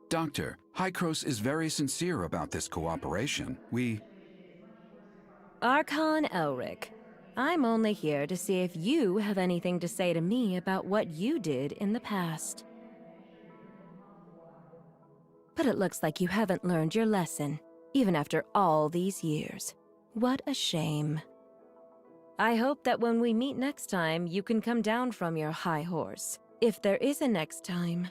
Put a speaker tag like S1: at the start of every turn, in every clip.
S1: Doctor, Hykros is very sincere about this cooperation.
S2: Archon Elric, I'm only here to see if you have anything to say to me about what you did in the past. But it looks like you haven't learned your lesson, even after all these years. What a shame. I hope that when we meet next time, you can come down from your high horse. If there is a next time.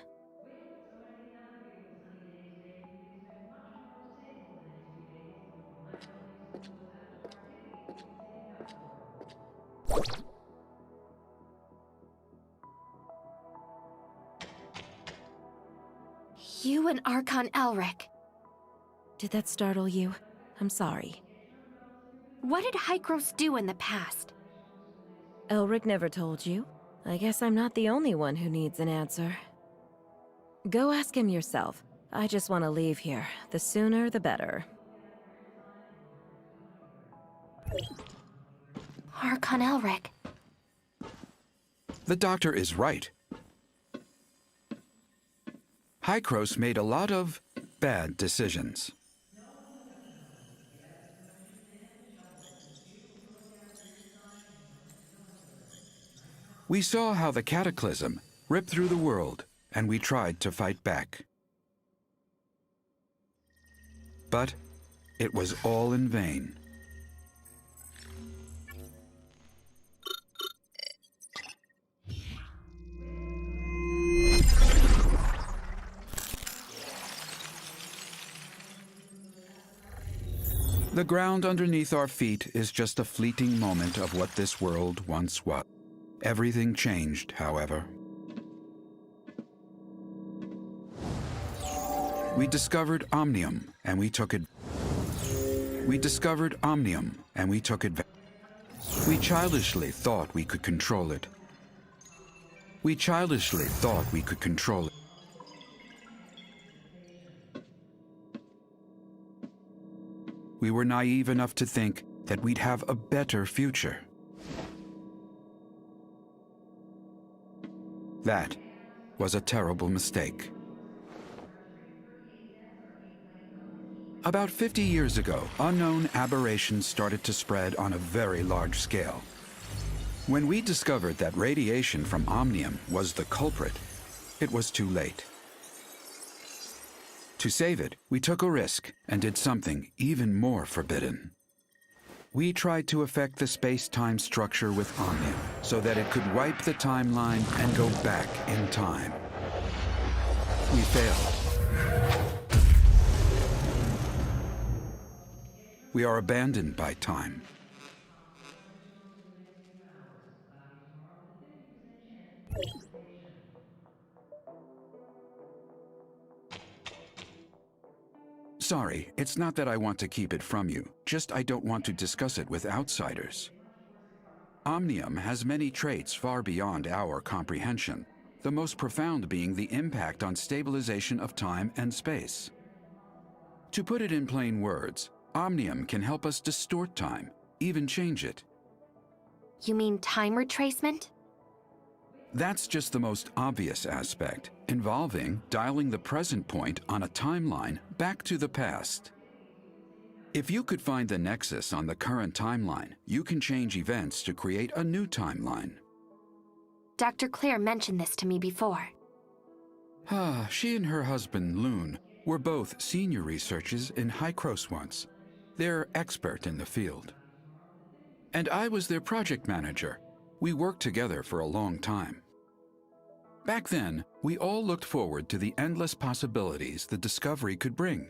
S3: You and Archon Elric.
S2: Did that startle you? I'm sorry.
S3: What did Hykros do in the past?
S2: Elric never told you. I guess I'm not the only one who needs an answer. Go ask him yourself. I just want to leave here. The sooner, the better.
S3: Archon Elric.
S1: The doctor is right. Hykros made a lot of bad decisions. We saw how the cataclysm ripped through the world, and we tried to fight back. But it was all in vain. The ground underneath our feet is just a fleeting moment of what this world once was. Everything changed, however. We discovered Omnium, and we took it. We discovered Omnium, and we took it. We childishly thought we could control it. We childishly thought we could control it. We were naive enough to think that we'd have a better future. That was a terrible mistake. About 50 years ago, unknown aberrations started to spread on a very large scale. When we discovered that radiation from Omnium was the culprit, it was too late. To save it, we took a risk and did something even more forbidden. We tried to affect the space-time structure with Omnium so that it could wipe the timeline and go back in time. We failed. We are abandoned by time. Sorry, it's not that I want to keep it from you, just I don't want to discuss it with outsiders. Omnium has many traits far beyond our comprehension, the most profound being the impact on stabilization of time and space. To put it in plain words, Omnium can help us distort time, even change it.
S3: You mean time retracement?
S1: That's just the most obvious aspect, involving dialing the present point on a timeline back to the past. If you could find the nexus on the current timeline, you can change events to create a new timeline.
S3: Dr. Claire mentioned this to me before.
S1: She and her husband, Loon, were both senior researchers in Hykros once. They're expert in the field. And I was their project manager. We worked together for a long time. Back then, we all looked forward to the endless possibilities the discovery could bring.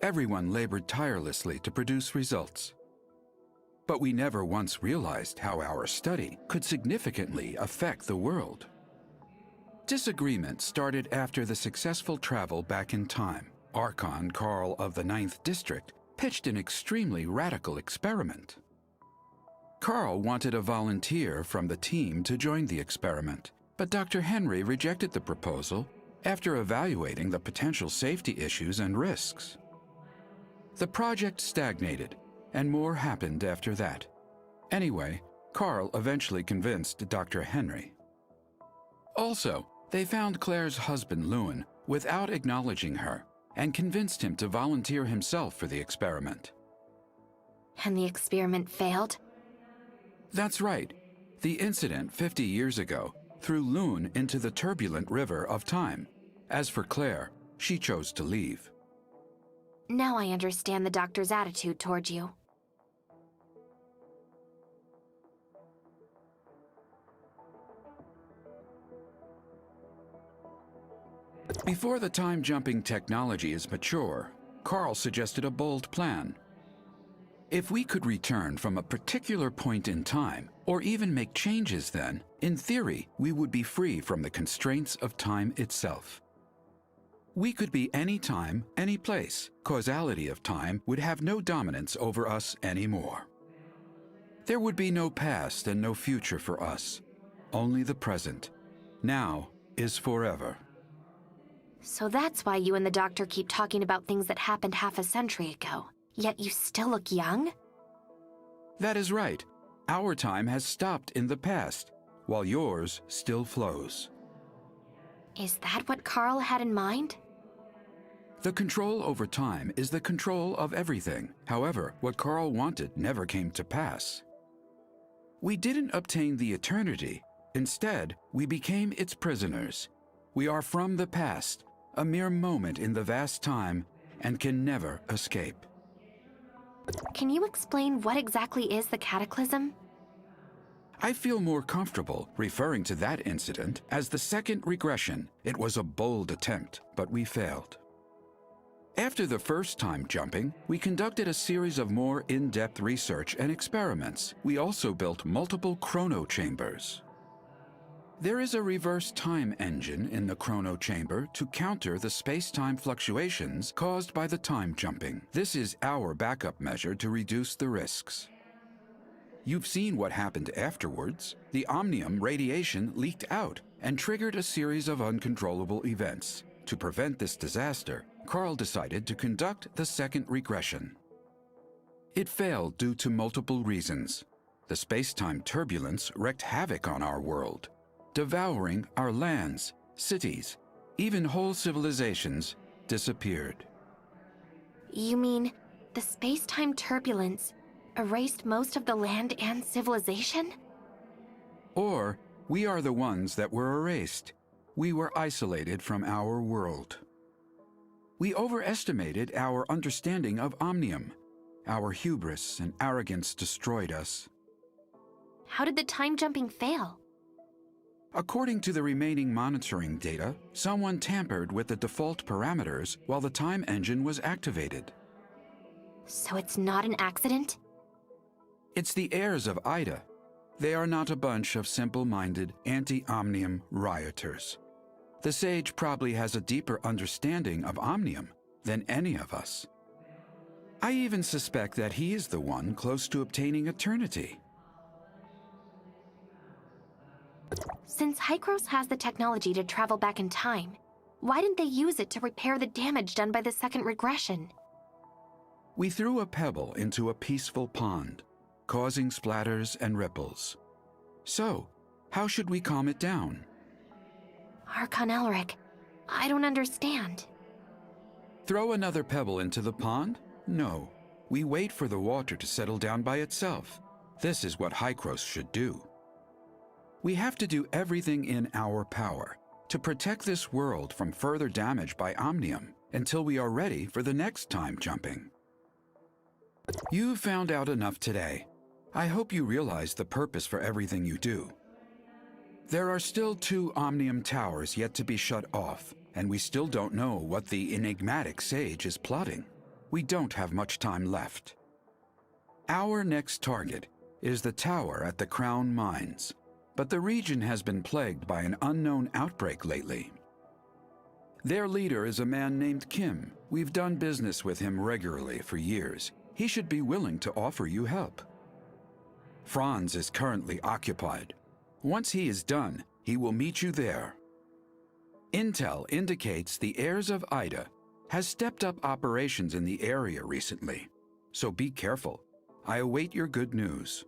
S1: Everyone labored tirelessly to produce results. But we never once realized how our study could significantly affect the world. Disagreement started after the successful travel back in time. Archon Carl of the 9th District pitched an extremely radical experiment. Carl wanted a volunteer from the team to join the experiment, but Dr. Henry rejected the proposal after evaluating the potential safety issues and risks. The project stagnated, and more happened after that. Anyway, Carl eventually convinced Dr. Henry. Also, they found Claire's husband, Lewin, without acknowledging her, and convinced him to volunteer himself for the experiment.
S3: And the experiment failed?
S1: That's right. The incident 50 years ago threw Lewin into the turbulent river of time. As for Claire, she chose to leave.
S3: Now I understand the doctor's attitude toward you.
S1: Before the time-jumping technology is mature, Carl suggested a bold plan. If we could return from a particular point in time, or even make changes then, in theory, we would be free from the constraints of time itself. We could be any time, any place. Causality of time would have no dominance over us anymore. There would be no past and no future for us, only the present. Now is forever.
S3: So that's why you and the doctor keep talking about things that happened half a century ago. Yet you still look young?
S1: That is right. Our time has stopped in the past, while yours still flows.
S3: Is that what Carl had in mind?
S1: The control over time is the control of everything. However, what Carl wanted never came to pass. We didn't obtain the eternity. Instead, we became its prisoners. We are from the past, a mere moment in the vast time, and can never escape.
S3: Can you explain what exactly is the cataclysm?
S1: I feel more comfortable referring to that incident as the second regression. It was a bold attempt, but we failed. After the first time jumping, we conducted a series of more in-depth research and experiments. We also built multiple chrono chambers. There is a reverse time engine in the chrono chamber to counter the space-time fluctuations caused by the time jumping. This is our backup measure to reduce the risks. You've seen what happened afterwards. The omnium radiation leaked out and triggered a series of uncontrollable events. To prevent this disaster, Carl decided to conduct the second regression. It failed due to multiple reasons. The space-time turbulence wreaked havoc on our world, devouring our lands, cities, even whole civilizations disappeared.
S3: You mean the space-time turbulence erased most of the land and civilization?
S1: Or we are the ones that were erased. We were isolated from our world. We overestimated our understanding of omnium. Our hubris and arrogance destroyed us.
S3: How did the time jumping fail?
S1: According to the remaining monitoring data, someone tampered with the default parameters while the time engine was activated.
S3: So it's not an accident?
S1: It's the heirs of Ida. They are not a bunch of simple-minded, anti-omnium rioters. The sage probably has a deeper understanding of omnium than any of us. I even suspect that he is the one close to obtaining eternity.
S3: Since Hykros has the technology to travel back in time, why didn't they use it to repair the damage done by the second regression?
S1: We threw a pebble into a peaceful pond, causing splatters and ripples. So, how should we calm it down?
S3: Archon Elric, I don't understand.
S1: Throw another pebble into the pond? No. We wait for the water to settle down by itself. This is what Hykros should do. We have to do everything in our power to protect this world from further damage by omnium until we are ready for the next time jumping. You've found out enough today. I hope you realize the purpose for everything you do. There are still 2 omnium towers yet to be shut off, and we still don't know what the enigmatic sage is plotting. We don't have much time left. Our next target is the tower at the Crown Mines, but the region has been plagued by an unknown outbreak lately. Their leader is a man named Kim. We've done business with him regularly for years. He should be willing to offer you help. Franz is currently occupied. Once he is done, he will meet you there. Intel indicates the heirs of Ida has stepped up operations in the area recently, so be careful. I await your good news.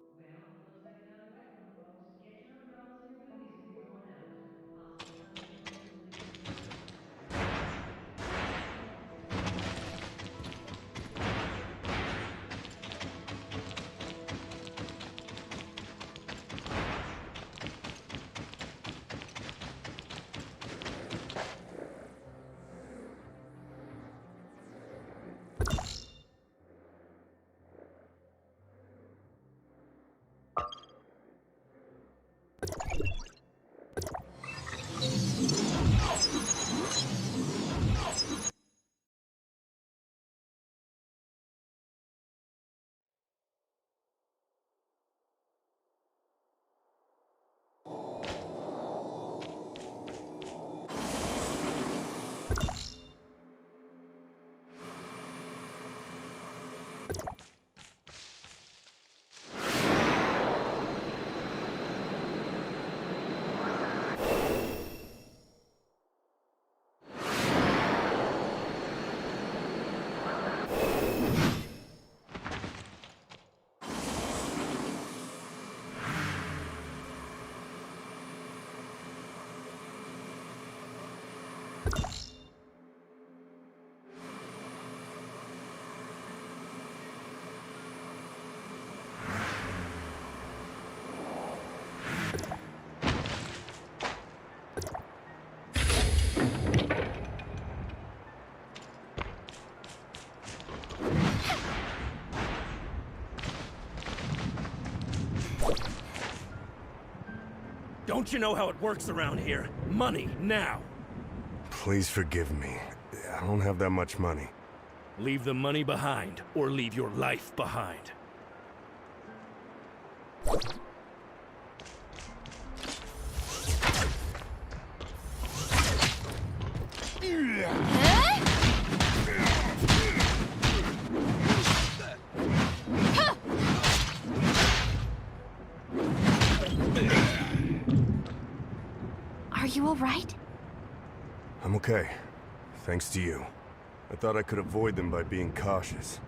S4: Don't you know how it works around here? Money, now!
S5: Please forgive me. I don't have that much money.
S4: Leave the money behind, or leave your life behind.
S3: Are you all right?
S5: I'm okay. Thanks to you. I thought I could avoid them by being cautious.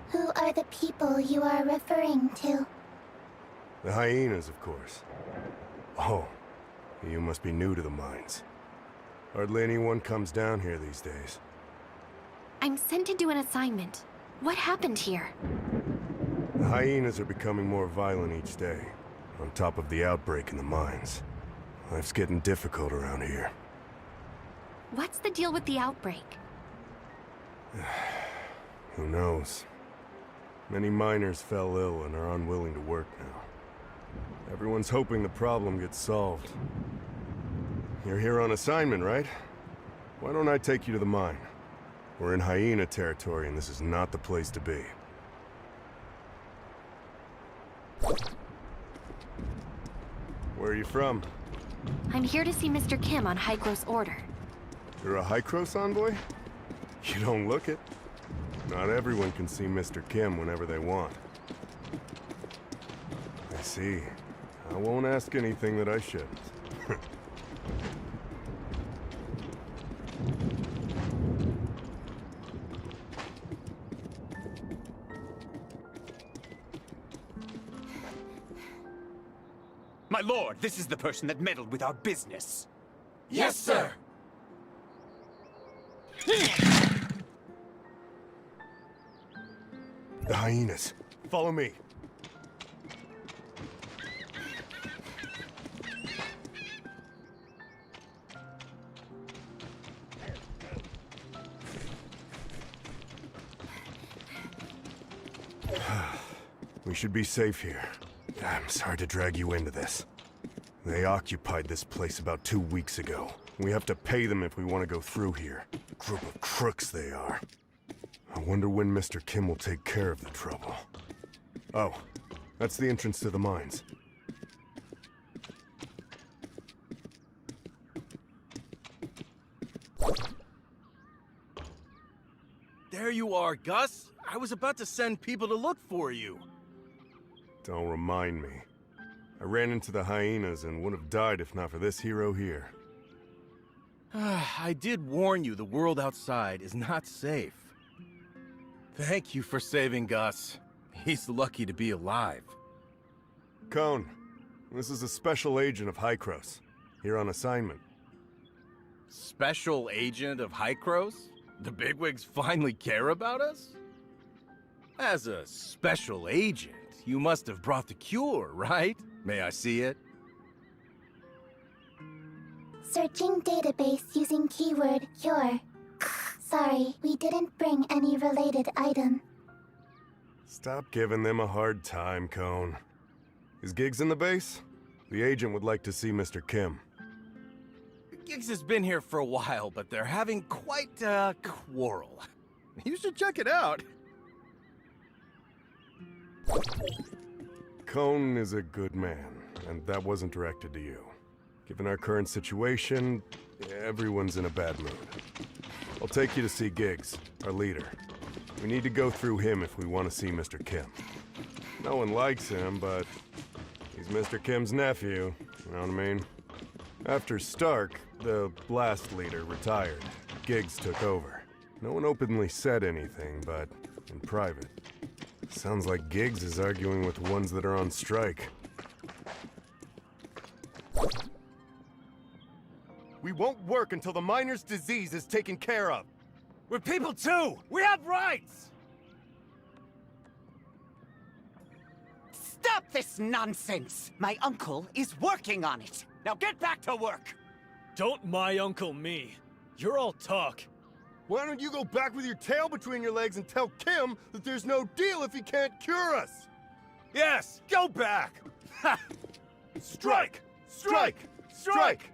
S6: Who are the people you are referring to?
S5: The hyenas, of course. Oh, you must be new to the mines. Hardly anyone comes down here these days.
S3: I'm sent to do an assignment. What happened here?
S5: The hyenas are becoming more violent each day, on top of the outbreak in the mines. Life's getting difficult around here.
S3: What's the deal with the outbreak?
S5: Who knows? Many miners fell ill and are unwilling to work now. Everyone's hoping the problem gets solved. You're here on assignment, right? Why don't I take you to the mine? We're in hyena territory and this is not the place to be. Where are you from?
S3: I'm here to see Mr. Kim on Hygros order.
S5: You're a Hykros envoy? You don't look it. Not everyone can see Mr. Kim whenever they want. I see. I won't ask anything that I shouldn't.
S7: My lord, this is the person that meddled with our business.
S4: Yes, sir!
S5: The hyenas. Follow me. We should be safe here. I'm sorry to drag you into this. They occupied this place about 2 weeks ago. We have to pay them if we want to go through here. Group of crooks they are. I wonder when Mr. Kim will take care of the trouble. Oh, that's the entrance to the mines.
S4: There you are, Gus. I was about to send people to look for you.
S5: Don't remind me. I ran into the hyenas and would have died if not for this hero here.
S4: I did warn you the world outside is not safe. Thank you for saving Gus. He's lucky to be alive.
S5: Cone, this is a special agent of Hycros, here on assignment.
S4: Special agent of Hycros? The bigwigs finally care about us? As a special agent, you must have brought the cure, right? May I see it?
S6: Searching database using keyword cure. Sorry, we didn't bring any related item.
S5: Stop giving them a hard time, Cone. Is Giggs in the base? The agent would like to see Mr. Kim.
S4: Giggs has been here for a while, but they're having quite a quarrel. You should check it out.
S5: Cone is a good man, and that wasn't directed to you. Given our current situation, everyone's in a bad mood. I'll take you to see Giggs, our leader. We need to go through him if we want to see Mr. Kim. No one likes him, but he's Mr. Kim's nephew, you know what I mean? After Stark, the last leader, retired, Giggs took over. No one openly said anything, but in private. Sounds like Giggs is arguing with the ones that are on strike. We won't work until the miner's disease is taken care of.
S7: We're people too! We have rights! Stop this nonsense! My uncle is working on it. Now get back to work!
S8: Don't my uncle me. You're all talk.
S5: Why don't you go back with your tail between your legs and tell Kim that there's no deal if he can't cure us?
S7: Yes, go back! Ha!
S5: Strike! Strike! Strike!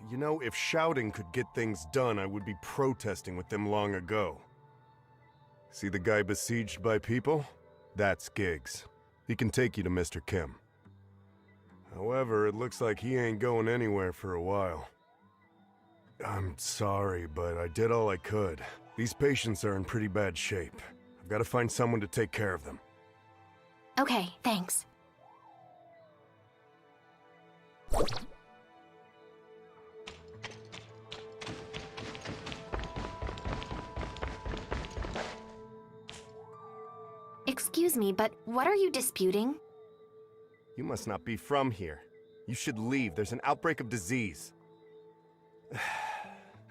S5: You know, if shouting could get things done, I would be protesting with them long ago. See the guy besieged by people? That's Giggs. He can take you to Mr. Kim. However, it looks like he ain't going anywhere for a while. I'm sorry, but I did all I could. These patients are in pretty bad shape. I've got to find someone to take care of them.
S3: Okay, thanks. Excuse me, but what are you disputing?
S5: You must not be from here. You should leave. There's an outbreak of disease.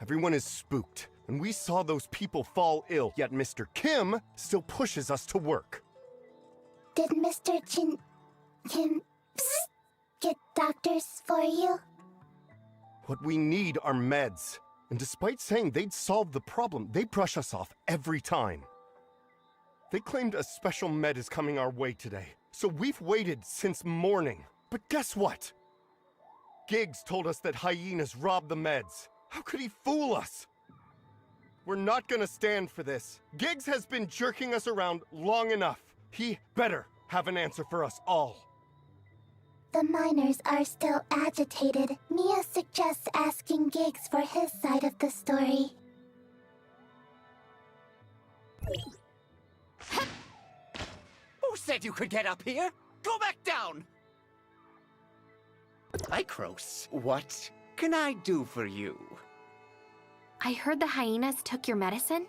S5: Everyone is spooked, and we saw those people fall ill, yet Mr. Kim still pushes us to work.
S6: Did Mr. Kim get doctors for you?
S5: What we need are meds. And despite saying they'd solve the problem, they brush us off every time. They claimed a special med is coming our way today, so we've waited since morning. But guess what? Giggs told us that hyenas robbed the meds. How could he fool us? We're not gonna stand for this. Giggs has been jerking us around long enough. He better have an answer for us all.
S6: The miners are still agitated. Mia suggests asking Giggs for his side of the story.
S7: Who said you could get up here? Go back down! Lycros, what can I do for you?
S3: I heard the hyenas took your medicine?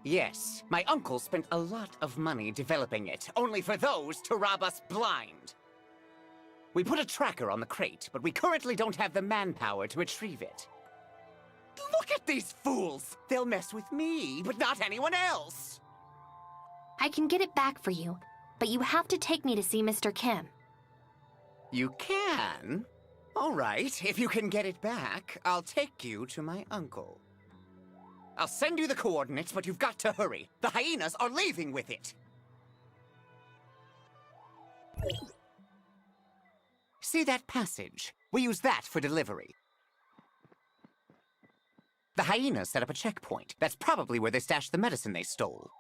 S7: Yes, my uncle spent a lot of money developing it, only for those to rob us blind. We put a tracker on the crate, but we currently don't have the manpower to retrieve it. Look at these fools! They'll mess with me, but not anyone else!
S3: I can get it back for you, but you have to take me to see Mr. Kim.
S7: You can? All right, if you can get it back, I'll take you to my uncle. I'll send you the coordinates, but you've got to hurry. The hyenas are leaving with it. See that passage? We use that for delivery. The hyenas set up a checkpoint. That's probably where they stashed the medicine they stole.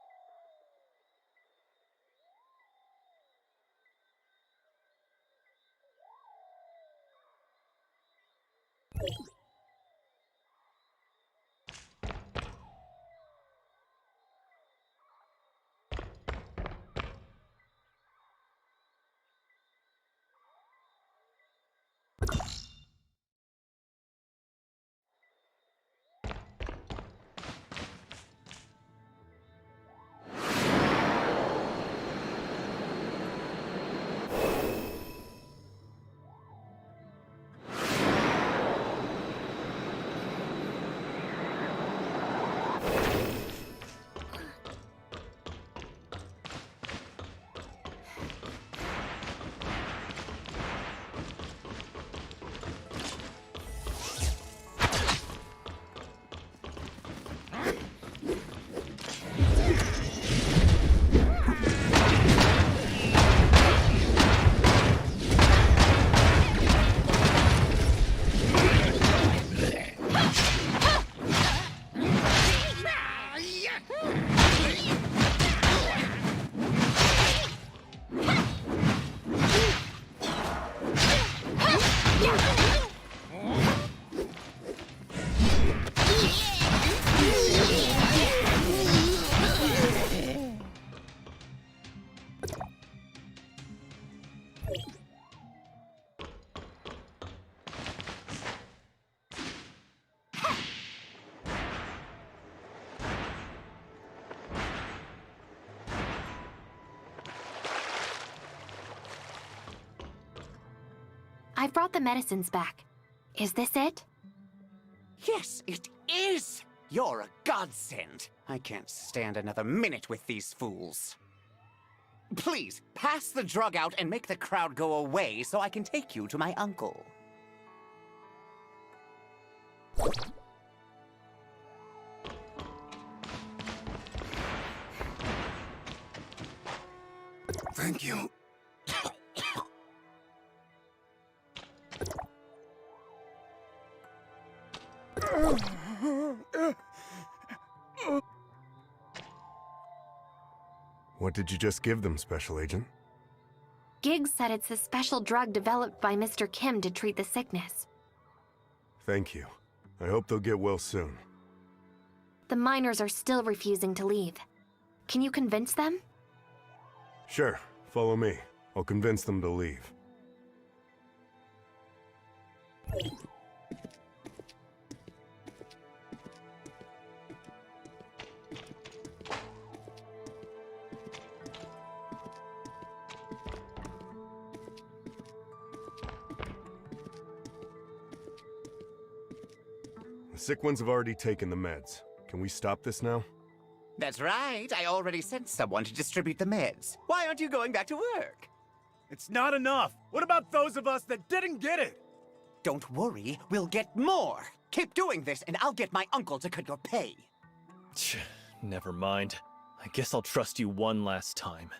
S3: I've brought the medicines back. Is this it?
S7: Yes, it is! You're a godsend. I can't stand another minute with these fools. Please, pass the drug out and make the crowd go away so I can take you to my uncle.
S5: Thank you. What did you just give them, Special Agent?
S3: Giggs said it's a special drug developed by Mr. Kim to treat the sickness.
S5: Thank you. I hope they'll get well soon.
S3: The miners are still refusing to leave. Can you convince them?
S5: Sure, follow me. I'll convince them to leave. The sick ones have already taken the meds. Can we stop this now?
S7: That's right. I already sent someone to distribute the meds. Why aren't you going back to work?
S8: It's not enough. What about those of us that didn't get it?
S7: Don't worry, we'll get more. Keep doing this and I'll get my uncle to cut your pay.
S8: Never mind. I guess I'll trust you one last time.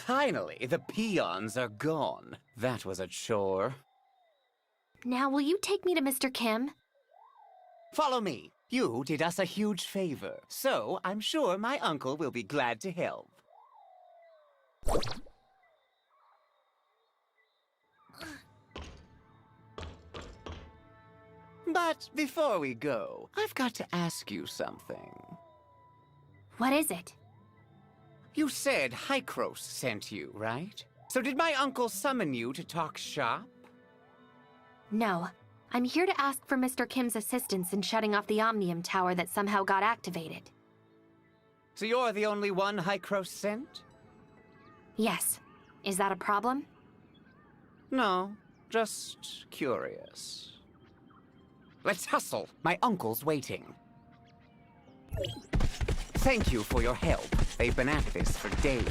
S7: Finally, the peons are gone. That was a chore.
S3: Now, will you take me to Mr. Kim?
S7: Follow me. You did us a huge favor, so I'm sure my uncle will be glad to help. But before we go, I've got to ask you something.
S3: What is it?
S7: You said Hykros sent you, right? So did my uncle summon you to talk shop?
S3: No. I'm here to ask for Mr. Kim's assistance in shutting off the Omnium Tower that somehow got activated.
S7: So you're the only one Hykros sent?
S3: Yes. Is that a problem?
S7: No, just curious. Let's hustle. My uncle's waiting. Thank you for your help. They've been at this for days.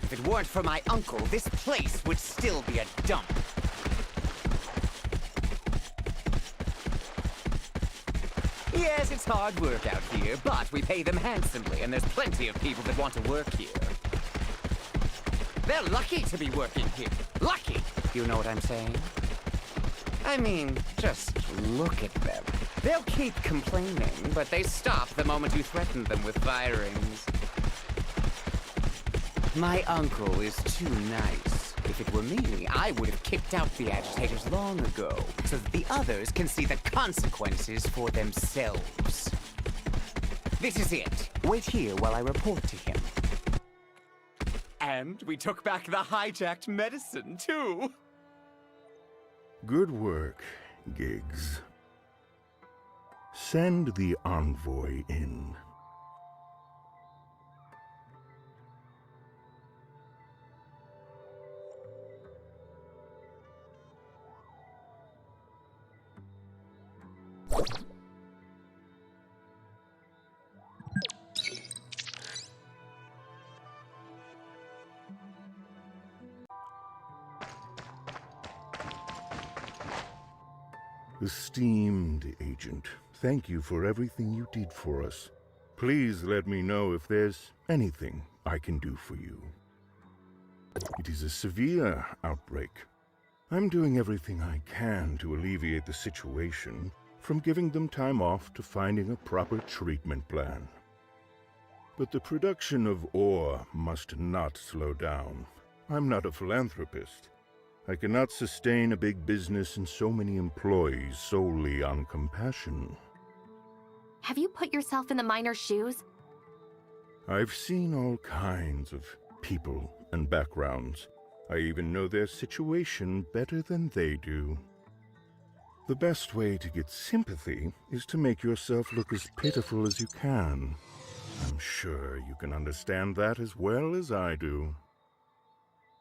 S7: If it weren't for my uncle, this place would still be a dump. Yes, it's hard work out here, but we pay them handsomely, and there's plenty of people that want to work here. They're lucky to be working here. Lucky! You know what I'm saying? I mean, just look at them. They'll keep complaining, but they stop the moment you threaten them with firings. My uncle is too nice. If it were me, I would have kicked out the agitators long ago, so that the others can see the consequences for themselves. This is it. Wait here while I report to him. And we took back the hijacked medicine, too.
S9: Good work, Giggs. Send the envoy in. Esteemed Agent, thank you for everything you did for us. Please let me know if there's anything I can do for you. It is a severe outbreak. I'm doing everything I can to alleviate the situation, from giving them time off to finding a proper treatment plan. But the production of ore must not slow down. I'm not a philanthropist. I cannot sustain a big business and so many employees solely on compassion.
S3: Have you put yourself in the miner's shoes?
S9: I've seen all kinds of people and backgrounds. I even know their situation better than they do. The best way to get sympathy is to make yourself look as pitiful as you can. I'm sure you can understand that as well as I do.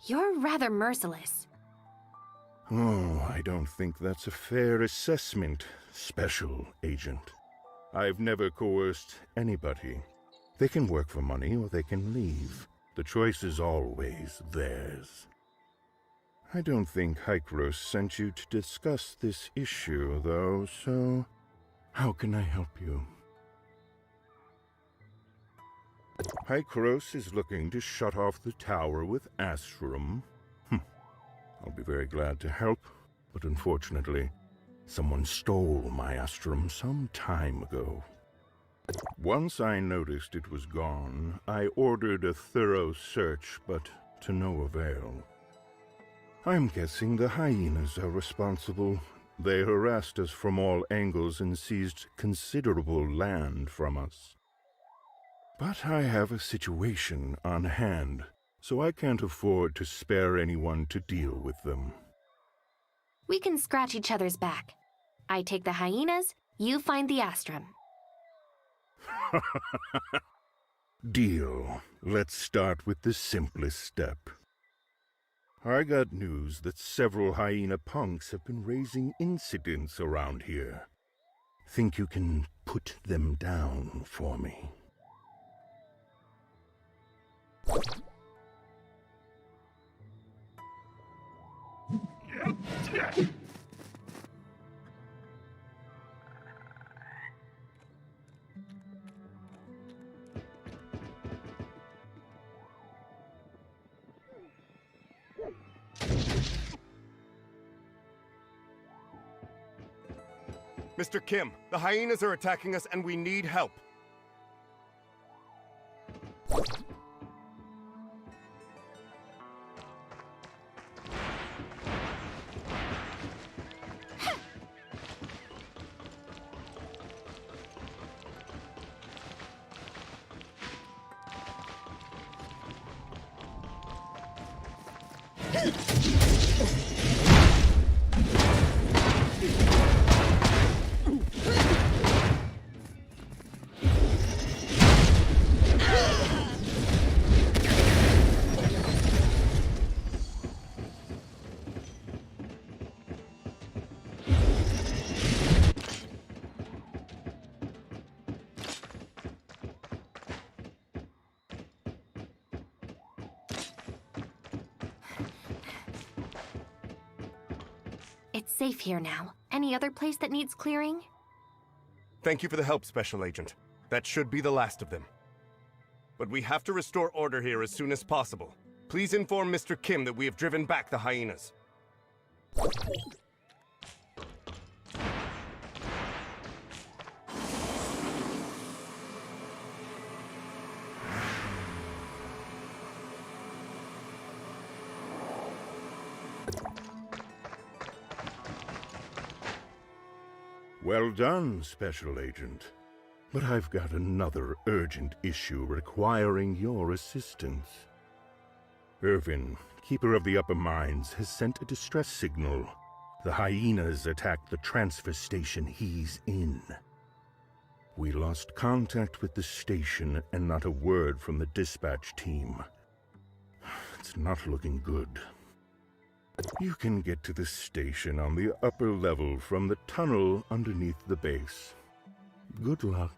S3: You're rather merciless.
S9: Oh, I don't think that's a fair assessment, Special Agent. I've never coerced anybody. They can work for money or they can leave. The choice is always theirs. I don't think Hykros sent you to discuss this issue, though, so how can I help you? Hykros is looking to shut off the tower with Astrum. I'll be very glad to help, but unfortunately, someone stole my Astrum some time ago. Once I noticed it was gone, I ordered a thorough search, but to no avail. I'm guessing the hyenas are responsible. They harassed us from all angles and seized considerable land from us. But I have a situation on hand, so I can't afford to spare anyone to deal with them.
S3: We can scratch each other's back. I take the hyenas, you find the Astrum.
S9: Deal. Let's start with the simplest step. I got news that several hyena punks have been raising incidents around here. Think you can put them down for me?
S5: Mr. Kim, the hyenas are attacking us and we need help.
S3: It's safe here now. Any other place that needs clearing?
S5: Thank you for the help, Special Agent. That should be the last of them. But we have to restore order here as soon as possible. Please inform Mr. Kim that we have driven back the hyenas.
S9: Well done, Special Agent. But I've got another urgent issue requiring your assistance. Irvin, Keeper of the Upper Mines, has sent a distress signal. The hyenas attacked the transfer station he's in. We lost contact with the station and not a word from the dispatch team. It's not looking good. You can get to the station on the upper level from the tunnel underneath the base. Good luck.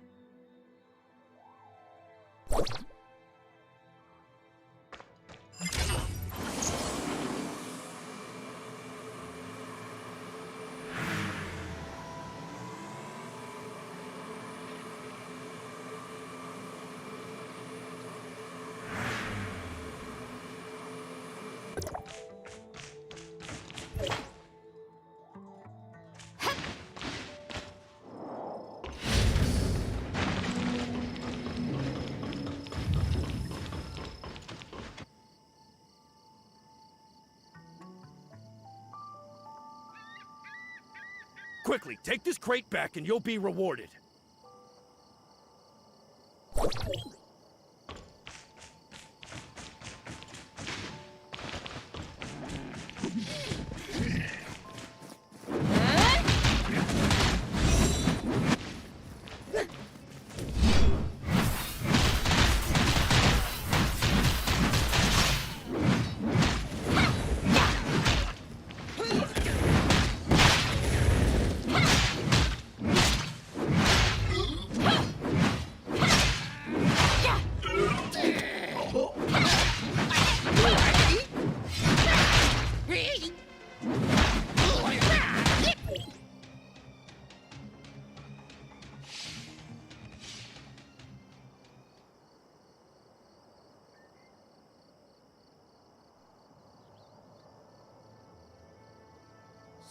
S10: Quickly, take this crate back and you'll be rewarded.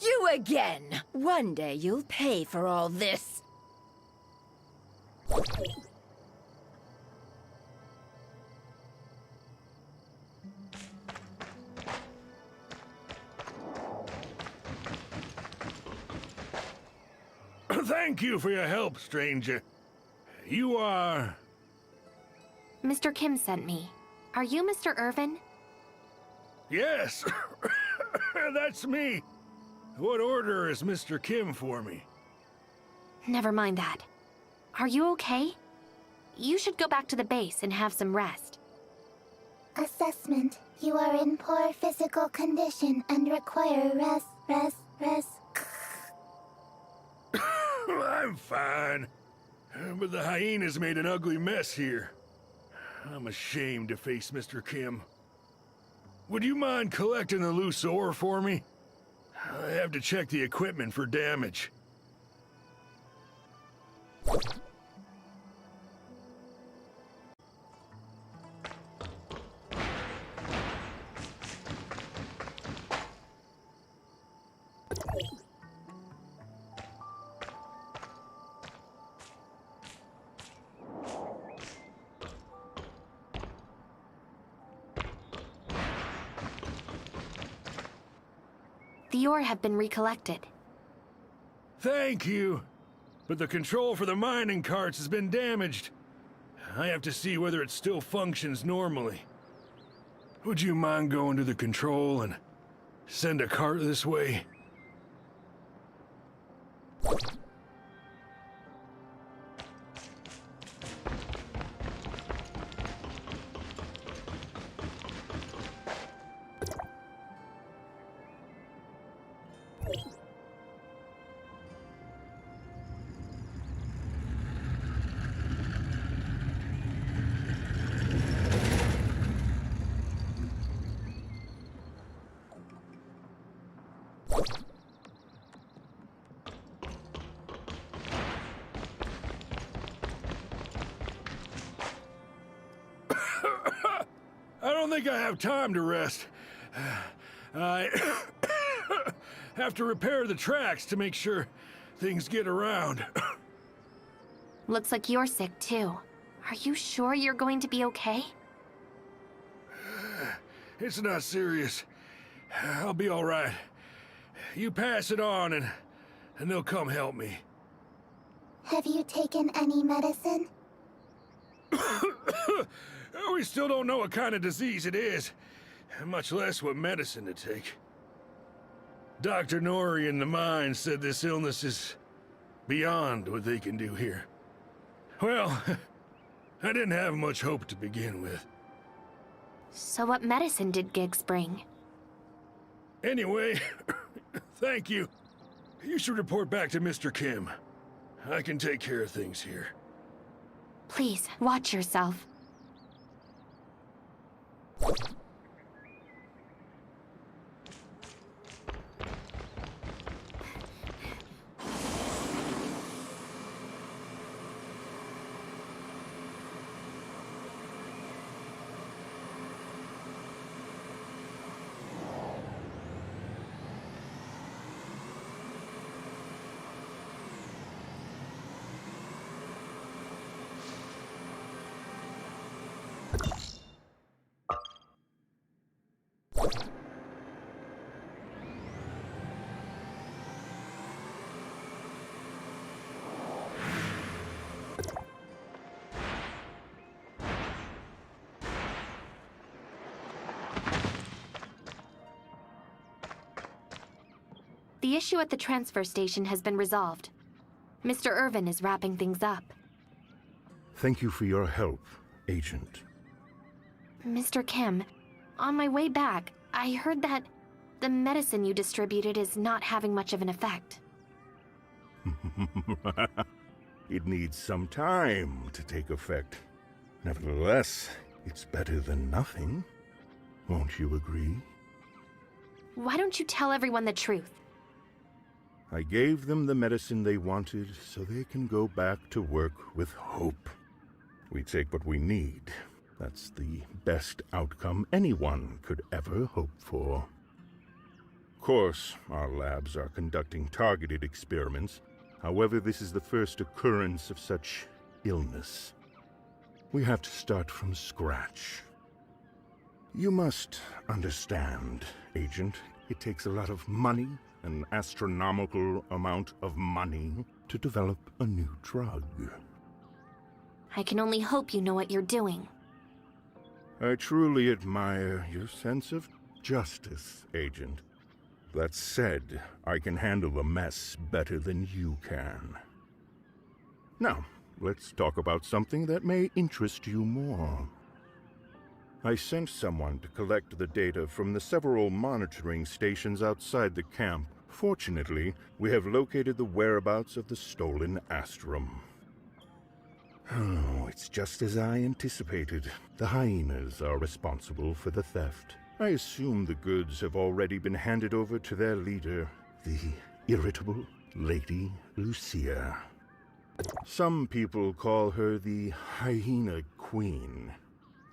S2: You again! One day you'll pay for all this.
S9: Thank you for your help, stranger. You are...
S3: Mr. Kim sent me. Are you Mr. Irvin?
S9: Yes, that's me. What order is Mr. Kim for me?
S3: Never mind that. Are you okay? You should go back to the base and have some rest.
S6: Assessment. You are in poor physical condition and require rest.
S9: I'm fine. But the hyenas made an ugly mess here. I'm ashamed to face Mr. Kim. Would you mind collecting the loose ore for me? I have to check the equipment for damage.
S3: The ore have been recollected.
S9: Thank you. But the control for the mining carts has been damaged. I have to see whether it still functions normally. Would you mind going to the control and send a cart this way? I don't think I have time to rest. I have to repair the tracks to make sure things get around.
S3: Looks like you're sick too. Are you sure you're going to be okay?
S9: It's not serious. I'll be all right. You pass it on and they'll come help me.
S6: Have you taken any medicine?
S10: We still don't know what kind of disease it is, much less what medicine to take. Dr. Nori in the mine said this illness is beyond what they can do here. Well, I didn't have much hope to begin with.
S3: So what medicine did Giggs bring?
S10: Anyway, thank you. You should report back to Mr. Kim. I can take care of things here.
S3: Please, watch yourself. The issue at the transfer station has been resolved. Mr. Irvin is wrapping things up.
S9: Thank you for your help, Agent.
S3: Mr. Kim, on my way back, I heard that the medicine you distributed is not having much of an effect.
S9: It needs some time to take effect. Nevertheless, it's better than nothing. Won't you agree?
S3: Why don't you tell everyone the truth?
S9: I gave them the medicine they wanted so they can go back to work with hope. We take what we need. That's the best outcome anyone could ever hope for. Of course, our labs are conducting targeted experiments. However, this is the first occurrence of such illness. We have to start from scratch. You must understand, Agent, it takes a lot of money, an astronomical amount of money, to develop a new drug.
S3: I can only hope you know what you're doing.
S9: I truly admire your sense of justice, Agent. That said, I can handle a mess better than you can. Now, let's talk about something that may interest you more. I sent someone to collect the data from the several monitoring stations outside the camp. Fortunately, we have located the whereabouts of the stolen Astrum. Oh, it's just as I anticipated. The hyenas are responsible for the theft. I assume the goods have already been handed over to their leader, the irritable Lady Lucia. Some people call her the Hyena Queen.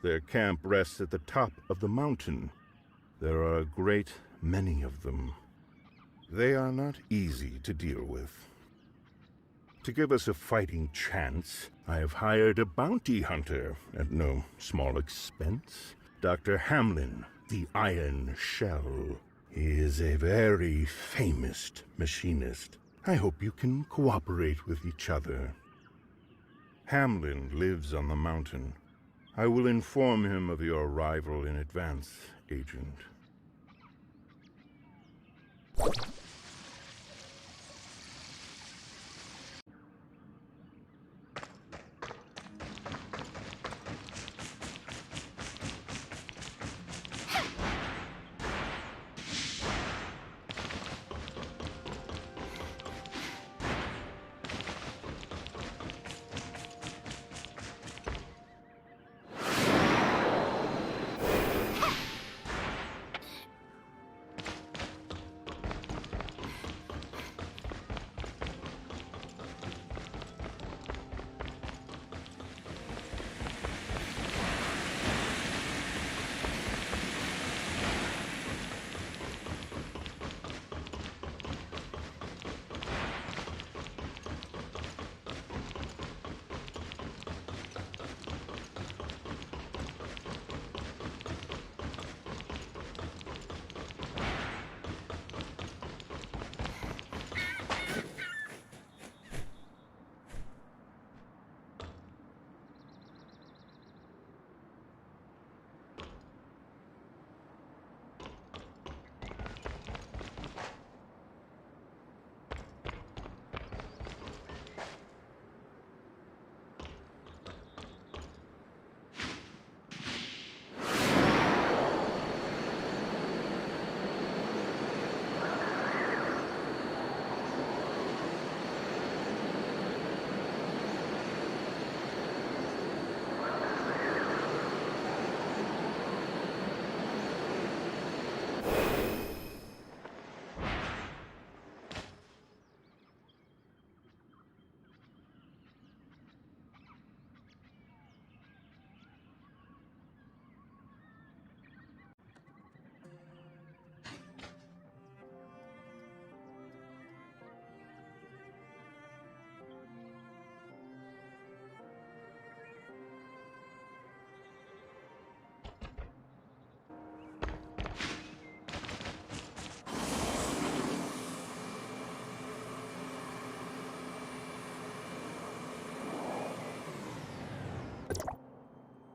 S9: Their camp rests at the top of the mountain. There are a great many of them. They are not easy to deal with. To give us a fighting chance, I have hired a bounty hunter at no small expense. Dr. Hamlin, the Iron Shell. He is a very famous machinist. I hope you can cooperate with each other. Hamlin lives on the mountain. I will inform him of your arrival in advance, Agent.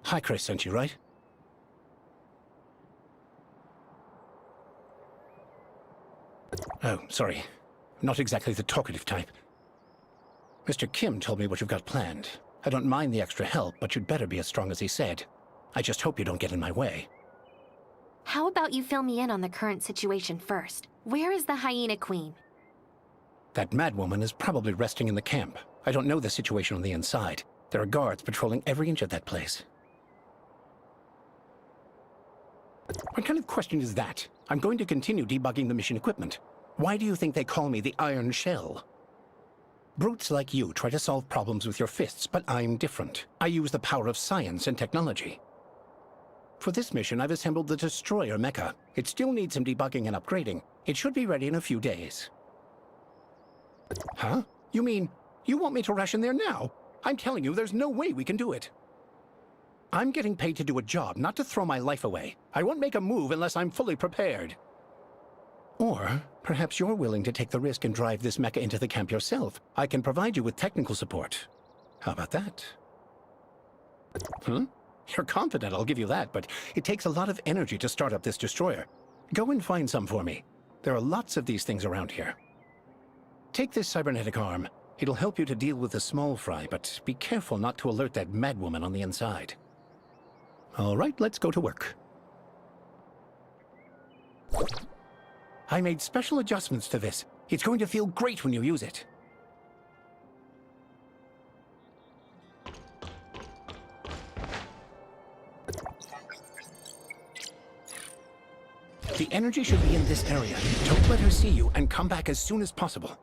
S11: Hi, Chris sent you, right? Oh, sorry. Not exactly the talkative type. Mr. Kim told me what you've got planned. I don't mind the extra help, but you'd better be as strong as he said. I just hope you don't get in my way.
S3: How about you fill me in on the current situation first? Where is the Hyena Queen?
S11: That madwoman is probably resting in the camp. I don't know the situation on the inside. There are guards patrolling every inch of that place. What kind of question is that? I'm going to continue debugging the mission equipment. Why do you think they call me the Iron Shell? Brutes like you try to solve problems with your fists, but I'm different. I use the power of science and technology. For this mission, I've assembled the Destroyer mecha. It still needs some debugging and upgrading. It should be ready in a few days. Huh? You mean, you want me to rush in there now? I'm telling you, there's no way we can do it. I'm getting paid to do a job, not to throw my life away. I won't make a move unless I'm fully prepared. Or, perhaps you're willing to take the risk and drive this mecha into the camp yourself. I can provide you with technical support. How about that? You're confident, I'll give you that, but it takes a lot of energy to start up this destroyer. Go and find some for me. There are lots of these things around here. Take this cybernetic arm. It'll help you to deal with the small fry, but be careful not to alert that madwoman on the inside. All right, let's go to work. I made special adjustments to this. It's going to feel great when you use it. The energy should be in this area. Don't let her see you, and come back as soon as possible.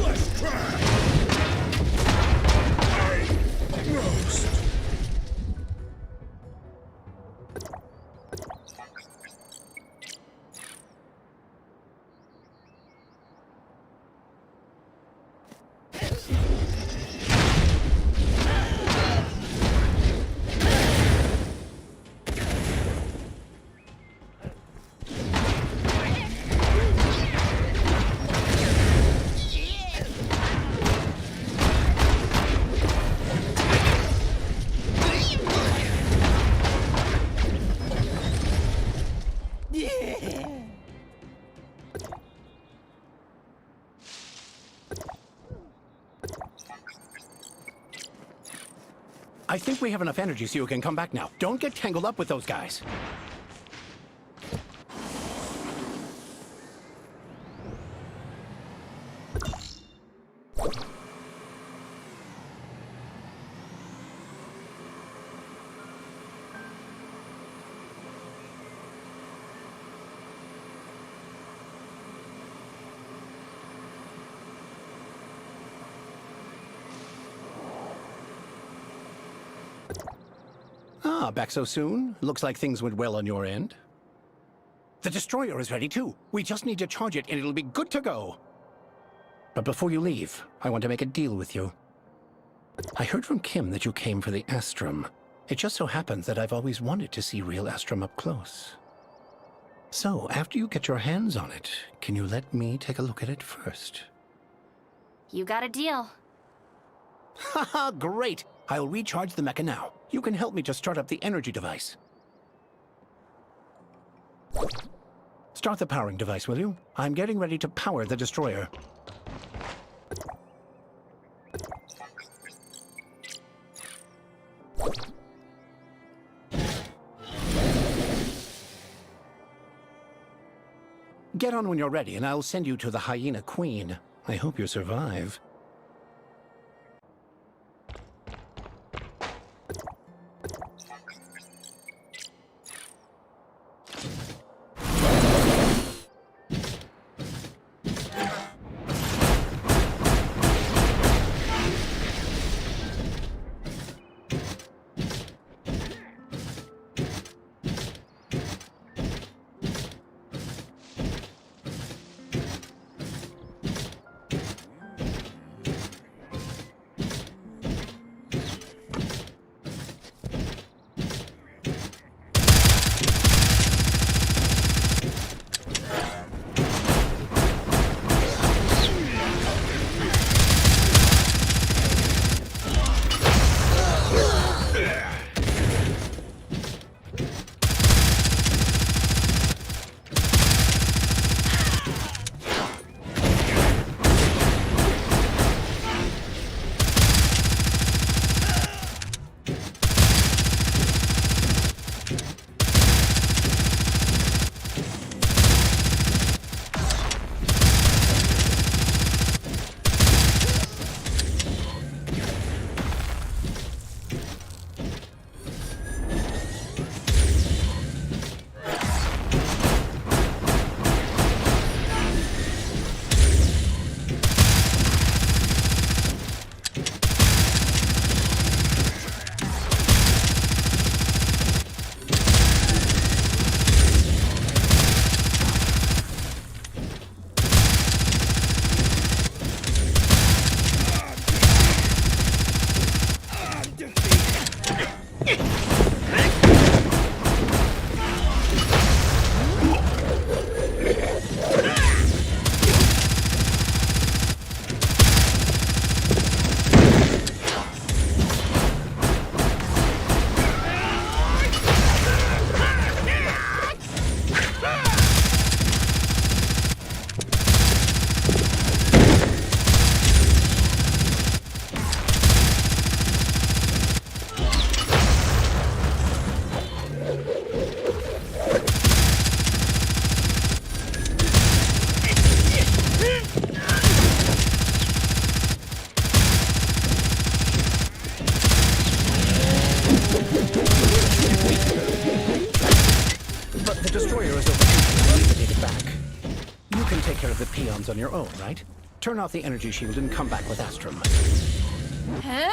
S10: Let's try! Roast!
S11: I think we have enough energy so you can come back now. Don't get tangled up with those guys. Ah, back so soon? Looks like things went well on your end. The destroyer is ready too. We just need to charge it and it'll be good to go. But before you leave, I want to make a deal with you. I heard from Kim that you came for the Astrum. It just so happens that I've always wanted to see real Astrum up close. So, after you get your hands on it, can you let me take a look at it first?
S3: You got a deal.
S11: Haha, great! I'll recharge the mecha now. You can help me to start up the energy device. Start the powering device, will you? I'm getting ready to power the destroyer. Get on when you're ready, and I'll send you to the Hyena Queen. I hope you survive. of the peons on your own, right? Turn off the energy shield and come back with Astrum.
S3: Huh?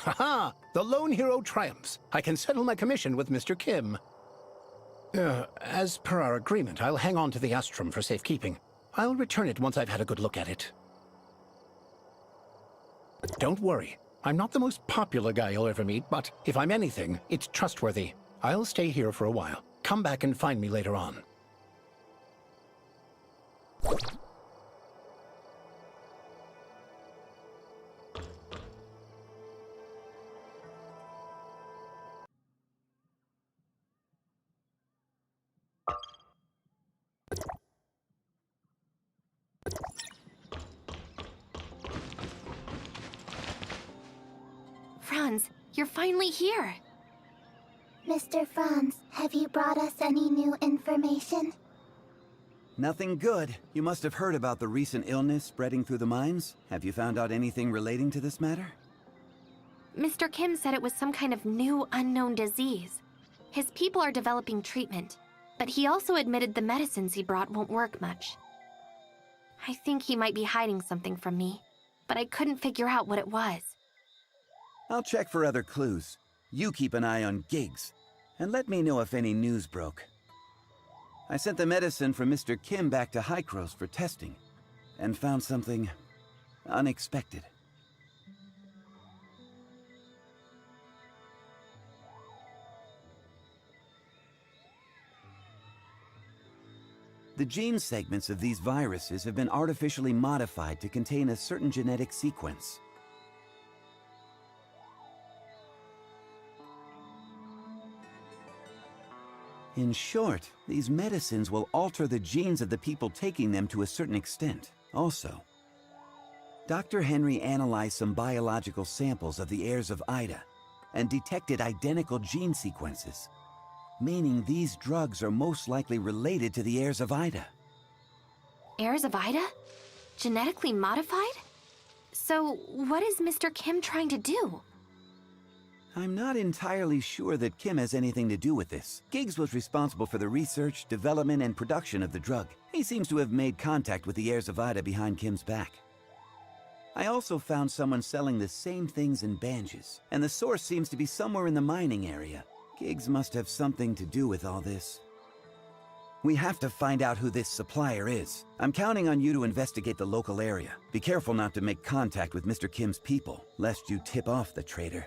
S11: Haha! The lone hero triumphs. I can settle my commission with Mr. Kim. As per our agreement, I'll hang on to the Astrum for safekeeping. I'll return it once I've had a good look at it. Don't worry. I'm not the most popular guy you'll ever meet, but if I'm anything, it's trustworthy. I'll stay here for a while. Come back and find me later on.
S3: Franz, you're finally here.
S6: Mr. Franz, have you brought us any new information?
S12: Nothing good. You must have heard about the recent illness spreading through the mines. Have you found out anything relating to this matter?
S3: Mr. Kim said it was some kind of new unknown disease. His people are developing treatment, but he also admitted the medicines he brought won't work much. I think he might be hiding something from me, but I couldn't figure out what it was.
S12: I'll check for other clues. You keep an eye on Giggs, and let me know if any news broke. I sent the medicine from Mr. Kim back to Hykros for testing, and found something unexpected. The gene segments of these viruses have been artificially modified to contain a certain genetic sequence. In short, these medicines will alter the genes of the people taking them to a certain extent. Also, Dr. Henry analyzed some biological samples of the heirs of Ida and detected identical gene sequences, meaning these drugs are most likely related to the heirs of Ida.
S3: Heirs of Ida? Genetically modified? So, what is Mr. Kim trying to do?
S12: I'm not entirely sure that Kim has anything to do with this. Giggs was responsible for the research, development, and production of the drug. He seems to have made contact with the heirs of Ida behind Kim's back. I also found someone selling the same things in Banges, and the source seems to be somewhere in the mining area. Giggs must have something to do with all this. We have to find out who this supplier is. I'm counting on you to investigate the local area. Be careful not to make contact with Mr. Kim's people, lest you tip off the traitor.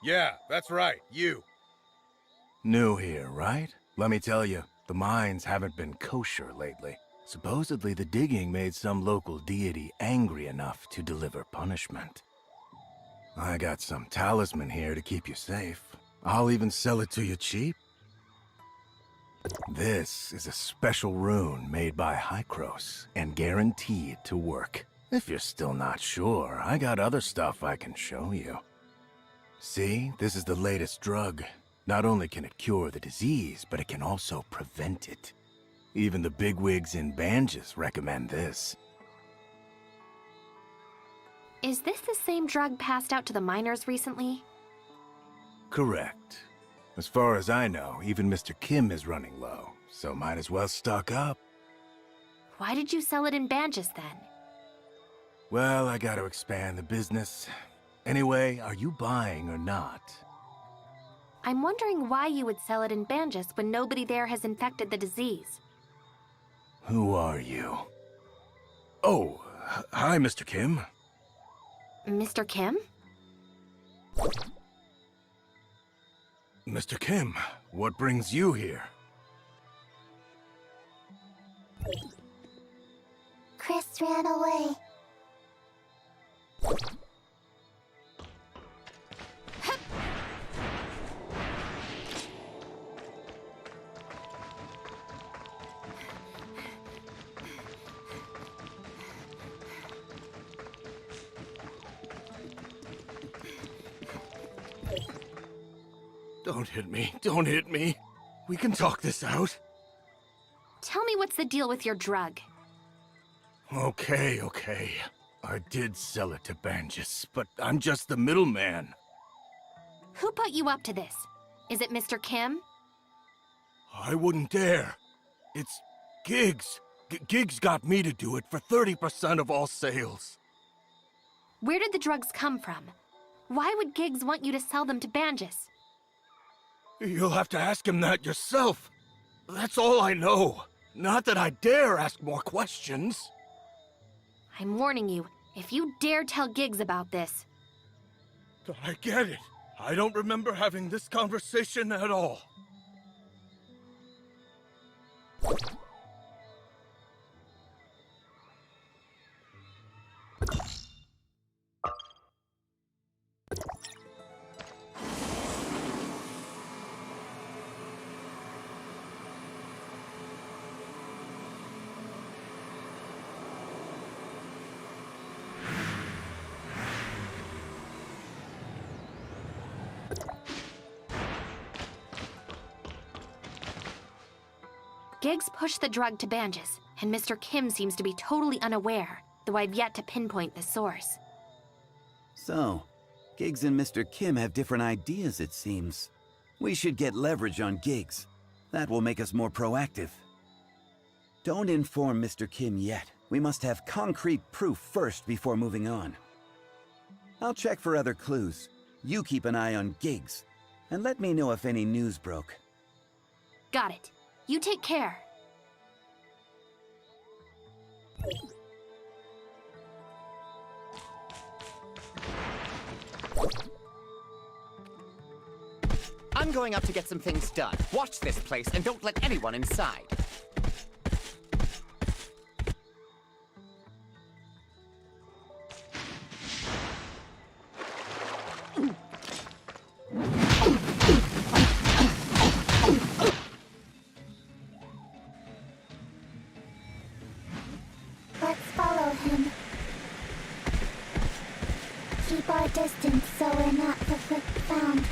S4: Yeah, that's right, you. New here, right? Let me tell you, the mines haven't been kosher lately. Supposedly the digging made some local deity angry enough to deliver punishment. I got some talisman here to keep you safe. I'll even sell it to you cheap. This is a special rune made by Hykros and guaranteed to work. If you're still not sure, I got other stuff I can show you. See, this is the latest drug. Not only can it cure the disease, but it can also prevent it. Even the bigwigs in Banges recommend this.
S3: Is this the same drug passed out to the miners recently?
S4: Correct. As far as I know, even Mr. Kim is running low, so might as well stock up.
S3: Why did you sell it in Banges then?
S4: Well, I gotta expand the business. Anyway, are you buying or not?
S3: I'm wondering why you would sell it in Banges when nobody there has infected the disease.
S4: Who are you? Oh, hi, Mr. Kim.
S3: Mr. Kim?
S4: Mr. Kim, what brings you here?
S6: Chris ran away.
S4: Don't hit me. Don't hit me. We can talk this out.
S3: Tell me what's the deal with your drug.
S4: Okay. I did sell it to Banges, but I'm just the middleman.
S3: Who put you up to this? Is it Mr. Kim?
S4: I wouldn't dare. It's Giggs. Giggs got me to do it for 30% of all sales.
S3: Where did the drugs come from? Why would Giggs want you to sell them to Banges?
S4: You'll have to ask him that yourself. That's all I know. Not that I dare ask more questions.
S3: I'm warning you, if you dare tell Giggs about this.
S4: I get it. I don't remember having this conversation at all.
S3: Giggs pushed the drug to Banges, and Mr. Kim seems to be totally unaware, though I've yet to pinpoint the source.
S12: So, Giggs and Mr. Kim have different ideas, it seems. We should get leverage on Giggs. That will make us more proactive. Don't inform Mr. Kim yet. We must have concrete proof first before moving on. I'll check for other clues. You keep an eye on Giggs, and let me know if any news broke.
S3: Got it. You take care.
S7: I'm going up to get some things done. Watch this place and don't let anyone inside.
S6: Let's follow him. Keep our distance so we're not found.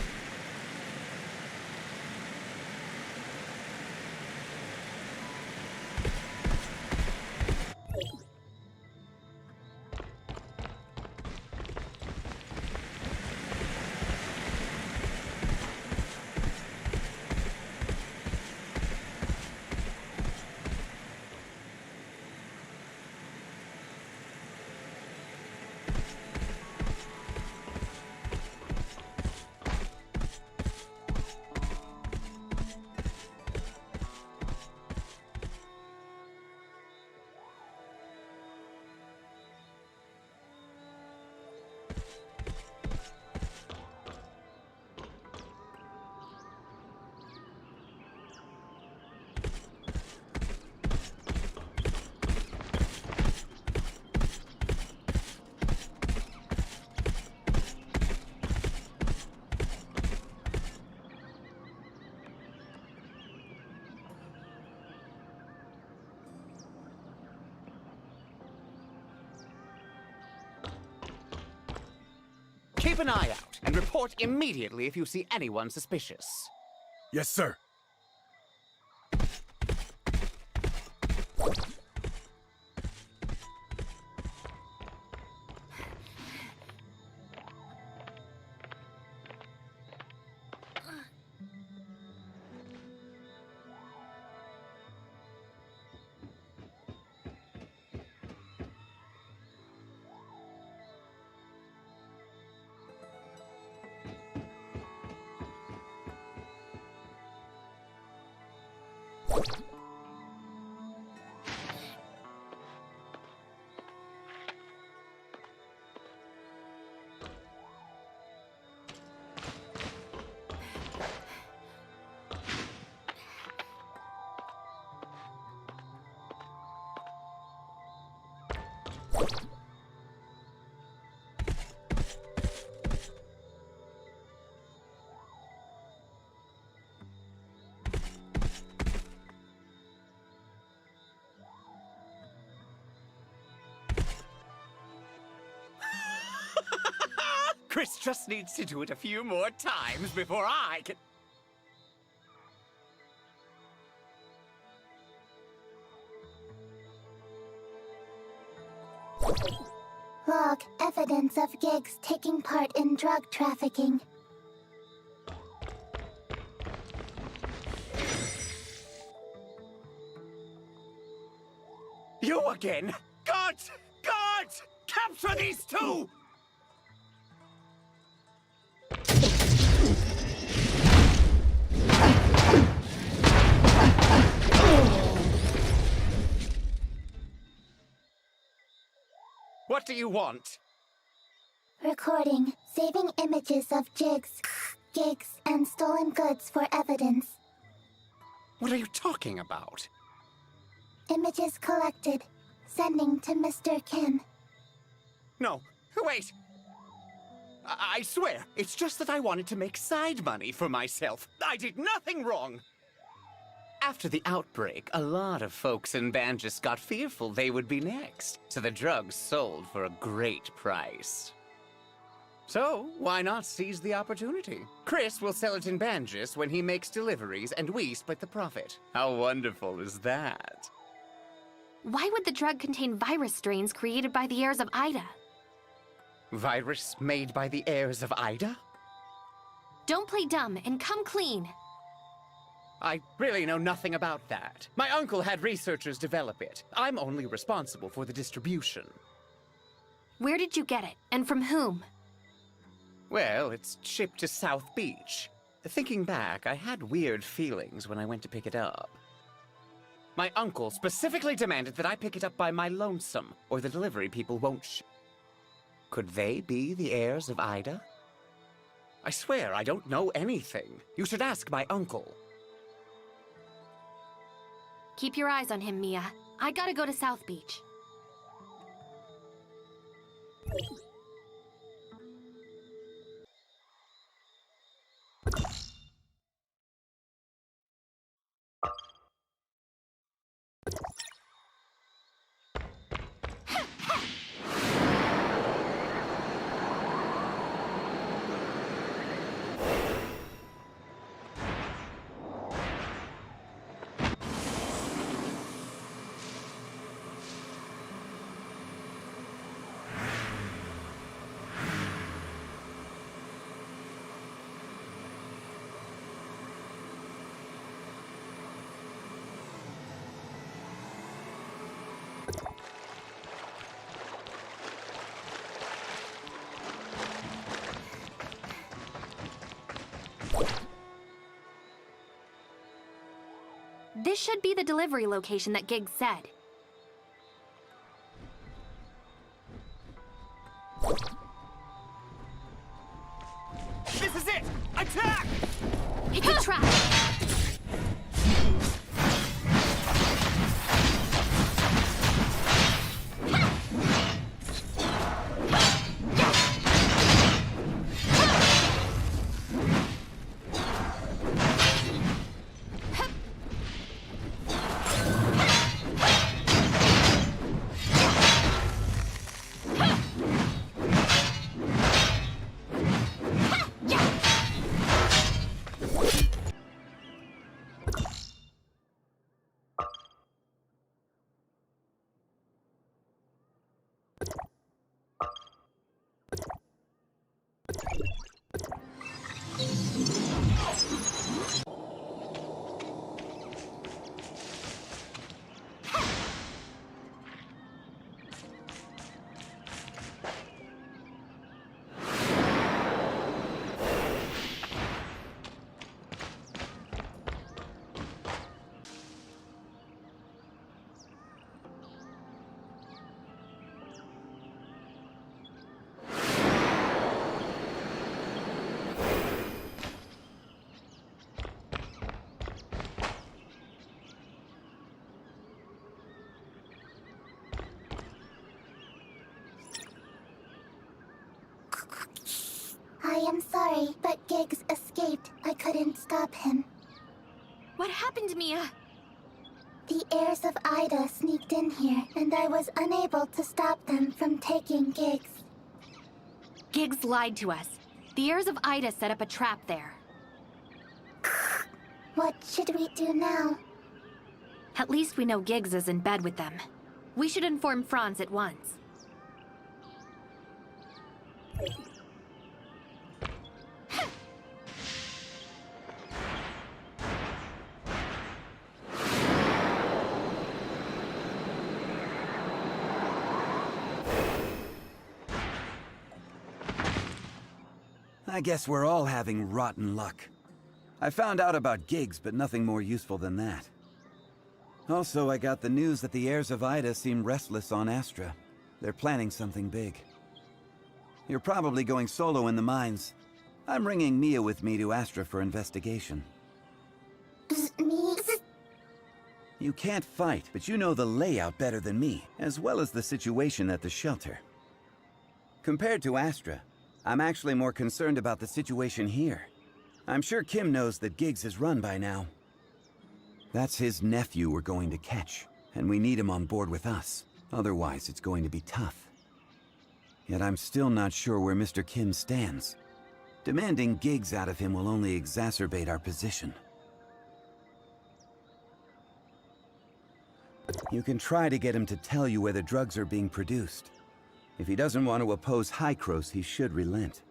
S7: Keep an eye out and report immediately if you see anyone suspicious.
S4: Yes, sir.
S7: Chris just needs to do it a few more times before I can...
S6: Log evidence of Giggs taking part in drug trafficking.
S7: You again? Guards! Guards! Capture these two! What do you want?
S6: Recording, saving images of Giggs, and stolen goods for evidence.
S7: What are you talking about?
S6: Images collected. Sending to Mr. Kim.
S7: No, wait! I swear, it's just that I wanted to make side money for myself. I did nothing wrong! After the outbreak, a lot of folks in Banjus got fearful they would be next, so the drugs sold for a great price. So, why not seize the opportunity? Chris will sell it in Banjus when he makes deliveries, and we split the profit. How wonderful is that?
S3: Why would the drug contain virus strains created by the heirs of Ida?
S7: Virus made by the heirs of Ida?
S3: Don't play dumb and come clean.
S7: I really know nothing about that. My uncle had researchers develop it. I'm only responsible for the distribution.
S3: Where did you get it, and from whom?
S7: Well, it's shipped to South Beach. Thinking back, I had weird feelings when I went to pick it up. My uncle specifically demanded that I pick it up by my lonesome, or the delivery people won't Could they be the heirs of Ida? I swear I don't know anything. You should ask my uncle.
S3: Keep your eyes on him, Mia. I gotta go to South Beach. This should be the delivery location that Giggs said.
S7: This is it! Attack!
S3: Hit the trap!
S6: am sorry, but Giggs escaped. I couldn't stop him.
S3: What happened, Mia?
S6: The heirs of Ida sneaked in here, and I was unable to stop them from taking Giggs.
S3: Giggs lied to us. The heirs of Ida set up a trap there.
S6: What should we do now?
S3: At least we know Giggs is in bed with them. We should inform Franz at once.
S12: I guess we're all having rotten luck. I found out about Giggs, but nothing more useful than that. Also, I got the news that the heirs of Ida seem restless on Astra. They're planning something big. You're probably going solo in the mines. I'm bringing Mia with me to Astra for investigation.
S6: Me?
S12: You can't fight, but you know the layout better than me, as well as the situation at the shelter. Compared to Astra, I'm actually more concerned about the situation here. I'm sure Kim knows that Giggs is run by now. That's his nephew we're going to catch, and we need him on board with us. Otherwise, it's going to be tough. Yet I'm still not sure where Mr. Kim stands. Demanding Giggs out of him will only exacerbate our position. You can try to get him to tell you where the drugs are being produced. If he doesn't want to oppose Hykros, he should relent.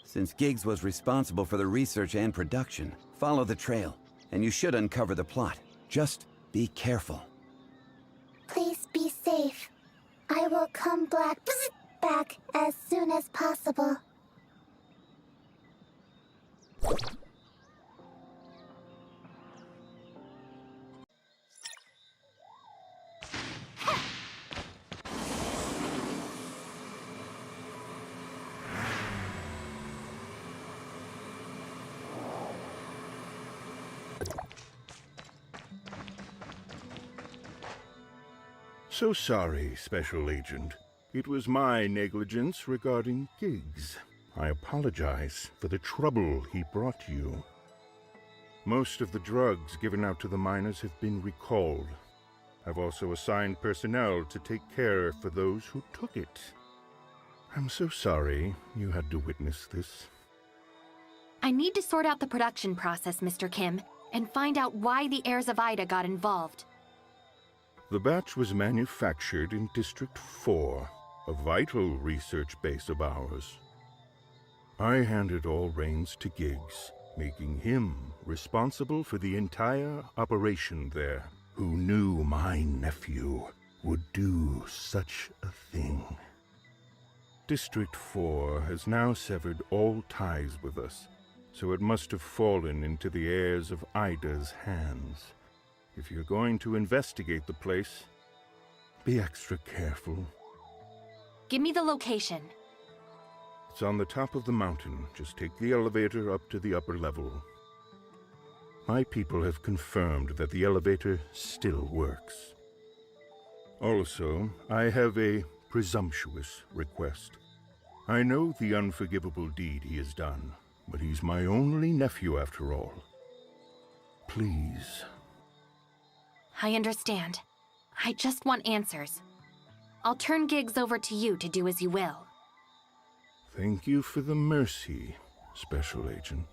S12: Since Giggs was responsible for the research and production, follow the trail, and you should uncover the plot. Just be careful.
S6: Please be safe. I will come back as soon as possible.
S9: So sorry, Special Agent. It was my negligence regarding Giggs. I apologize for the trouble he brought you. Most of the drugs given out to the miners have been recalled. I've also assigned personnel to take care for those who took it. I'm so sorry you had to witness this.
S3: I need to sort out the production process, Mr. Kim, and find out why the heirs of Ida got involved.
S9: The batch was manufactured in District 4, a vital research base of ours. I handed all reins to Giggs, making him responsible for the entire operation there. Who knew my nephew would do such a thing? District 4 has now severed all ties with us, so it must have fallen into the heirs of Ida's hands. If you're going to investigate the place, be extra careful.
S3: Give me the location.
S9: It's on the top of the mountain. Just take the elevator up to the upper level. My people have confirmed that the elevator still works. Also, I have a presumptuous request. I know the unforgivable deed he has done, but he's my only nephew after all. Please.
S3: I understand. I just want answers. I'll turn Giggs over to you to do as you will.
S9: Thank you for the mercy, Special Agent.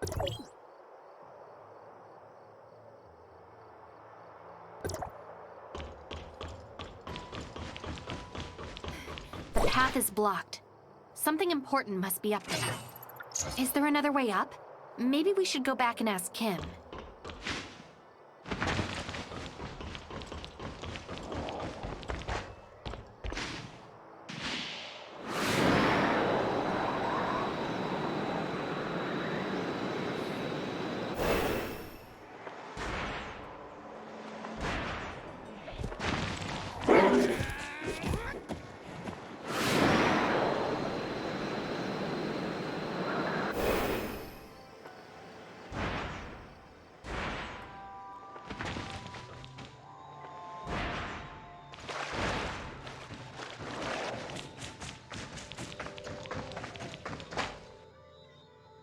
S3: The path is blocked. Something important must be up there. Is there another way up? Maybe we should go back and ask Kim.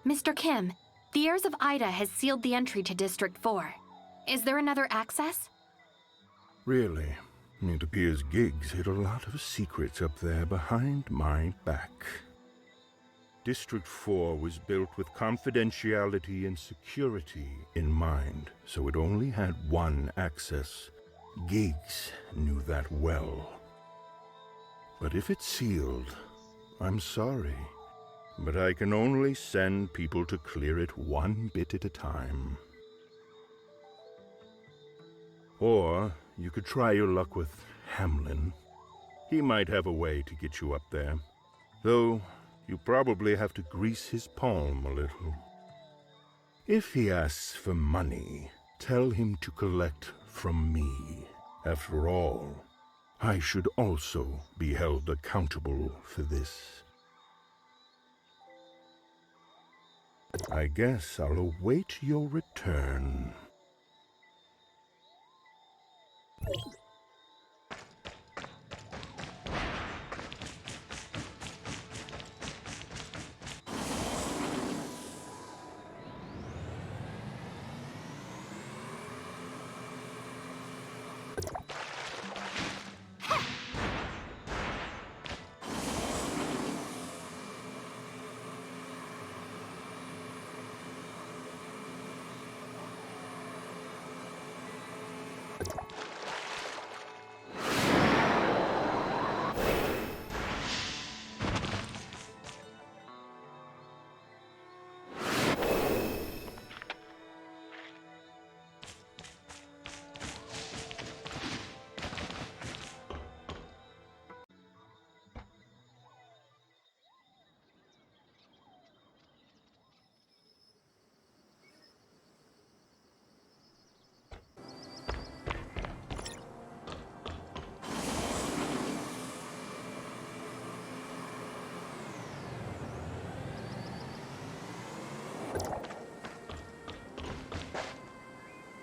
S3: Mr. Kim, the heirs of Ida has sealed the entry to District 4. Is there another access?
S9: Really? It appears Giggs hid a lot of secrets up there behind my back. District 4 was built with confidentiality and security in mind, so it only had one access. Giggs knew that well. But if it's sealed, I'm sorry. But I can only send people to clear it one bit at a time. Or you could try your luck with Hamlin. He might have a way to get you up there. Though, you probably have to grease his palm a little. If he asks for money, tell him to collect from me. After all, I should also be held accountable for this. I guess I'll await your return.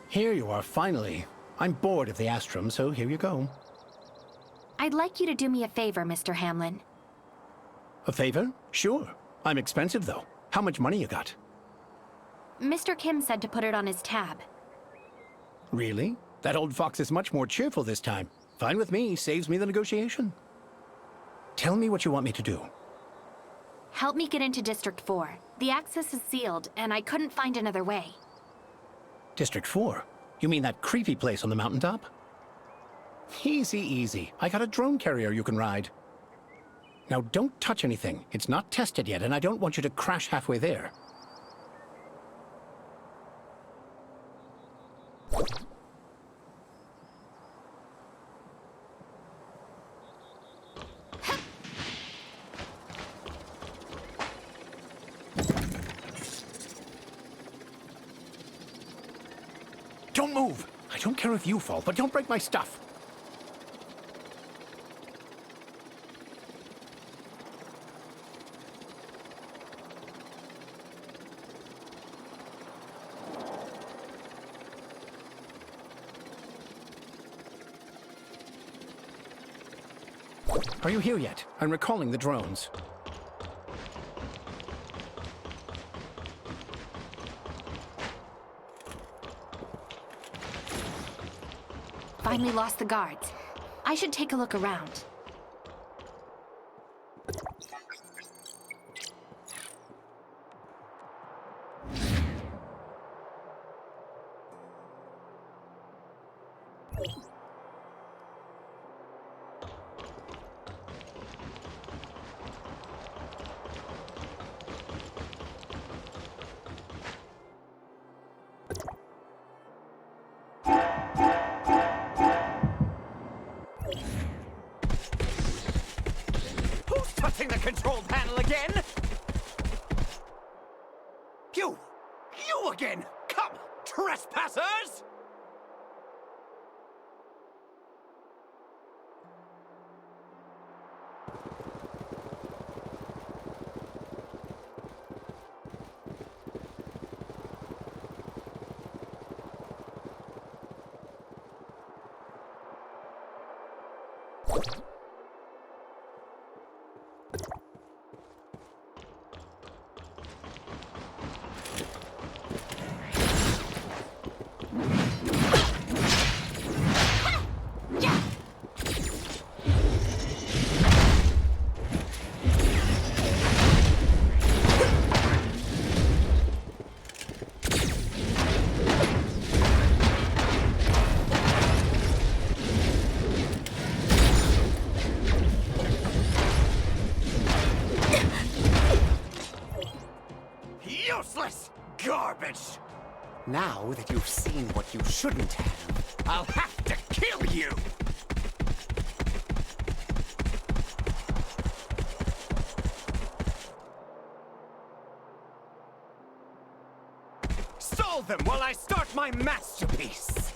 S11: Here you are, finally. I'm bored of the Astrum, so here you go.
S3: I'd like you to do me a favor, Mr. Hamlin.
S11: A favor? Sure. I'm expensive, though. How much money you got?
S3: Mr. Kim said to put it on his tab.
S11: Really? That old fox is much more cheerful this time. Fine with me, saves me the negotiation. Tell me what you want me to do.
S3: Help me get into District 4. The access is sealed, and I couldn't find another way.
S11: District 4? You mean that creepy place on the mountaintop? Easy, easy. I got a drone carrier you can ride. Now don't touch anything. It's not tested yet, and I don't want you to crash halfway there. Don't move! I don't care if you fall, but don't break my stuff! Are you here yet? I'm recalling the drones.
S3: Finally lost the guards. I should take a look around.
S7: control panel again! You again! Come, trespassers! Useless garbage! Now that you've seen what you shouldn't have, I'll have to kill you! Stall them while I start my masterpiece!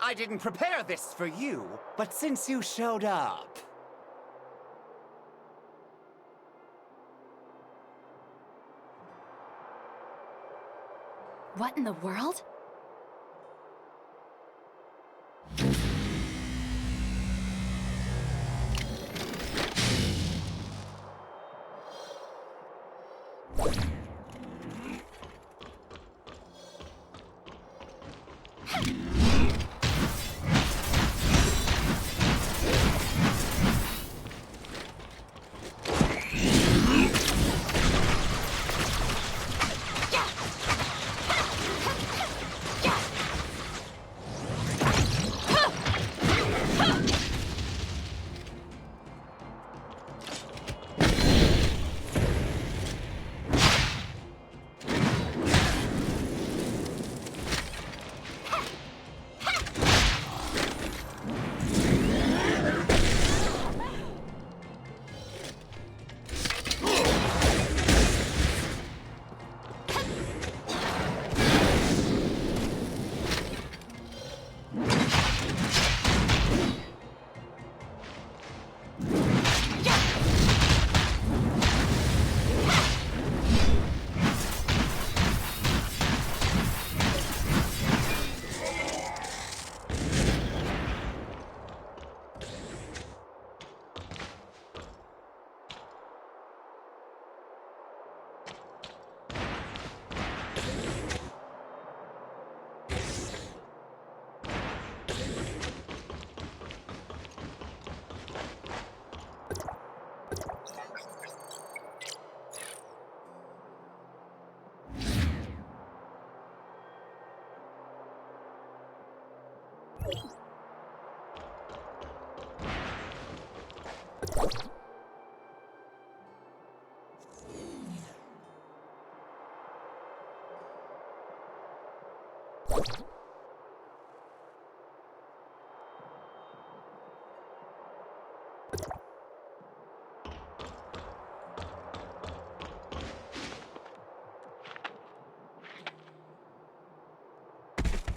S7: I didn't prepare this for you, but since you showed up...
S3: What in the world?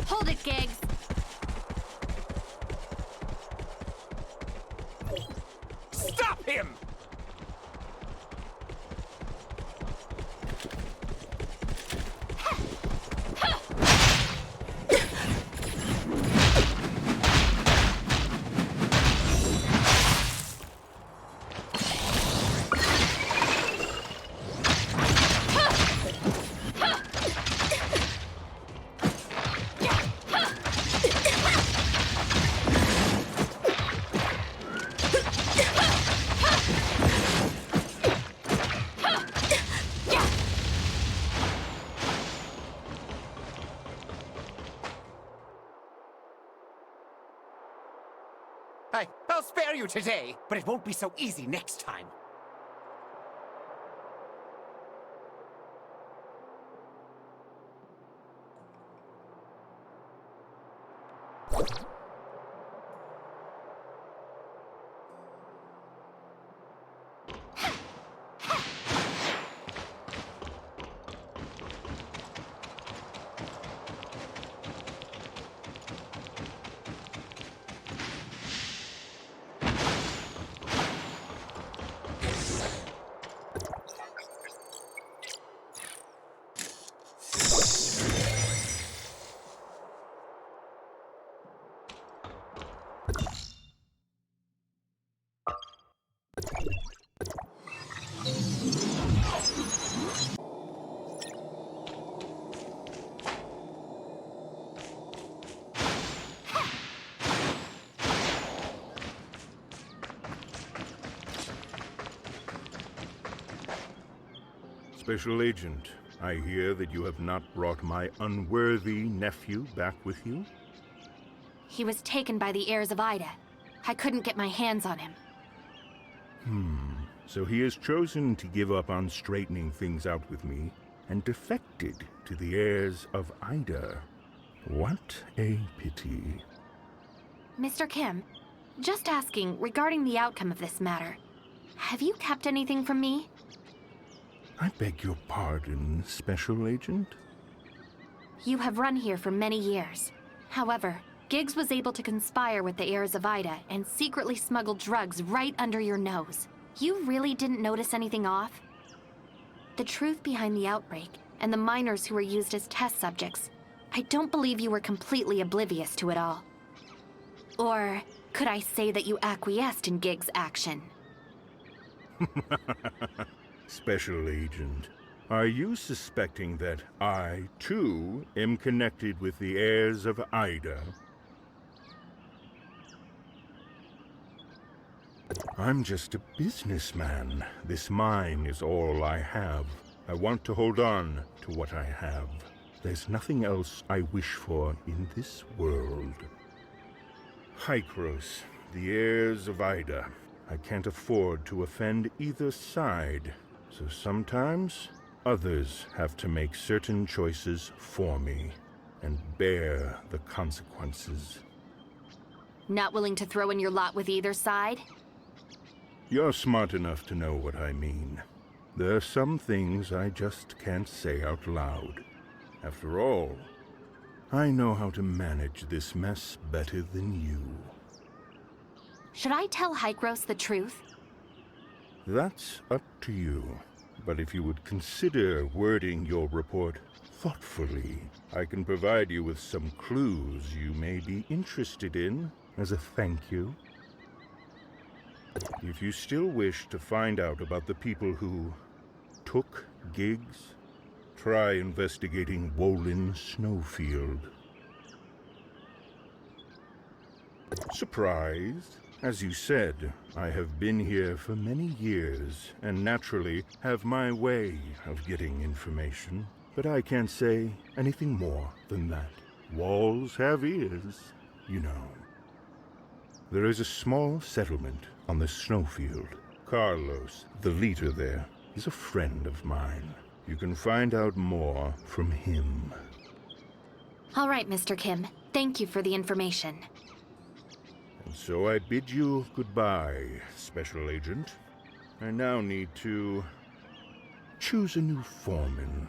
S13: Hold it, Giggs!
S7: Stop him! I'll spare you today, but it won't be so easy next time.
S9: Special Agent, I hear that you have not brought my unworthy nephew back with you?
S3: He was taken by the heirs of Ida. I couldn't get my hands on him.
S9: So he has chosen to give up on straightening things out with me and defected to the heirs of Ida. What a pity.
S3: Mr. Kim, just asking regarding the outcome of this matter. Have you kept anything from me?
S9: I beg your pardon, Special Agent?
S3: You have run here for many years. However, Giggs was able to conspire with the heirs of Ida and secretly smuggle drugs right under your nose. You really didn't notice anything off? The truth behind the outbreak and the miners who were used as test subjects, I don't believe you were completely oblivious to it all. Or could I say that you acquiesced in Giggs' action?
S9: Special Agent, are you suspecting that I, too, am connected with the heirs of Ida? I'm just a businessman. This mine is all I have. I want to hold on to what I have. There's nothing else I wish for in this world. Hykros, the heirs of Ida. I can't afford to offend either side. So sometimes, others have to make certain choices for me and bear the consequences.
S3: Not willing to throw in your lot with either side?
S9: You're smart enough to know what I mean. There are some things I just can't say out loud. After all, I know how to manage this mess better than you.
S3: Should I tell Hykros the truth?
S9: That's up to you. But if you would consider wording your report thoughtfully, I can provide you with some clues you may be interested in as a thank you. If you still wish to find out about the people who took Giggs, try investigating Wolin Snowfield. Surprised? As you said, I have been here for many years, and naturally have my way of getting information. But I can't say anything more than that. Walls have ears, you know. There is a small settlement on the snowfield. Carlos, the leader there, is a friend of mine. You can find out more from him.
S3: All right, Mr. Kim. Thank you for the information.
S9: And so I bid you goodbye, Special Agent. I now need to choose a new foreman.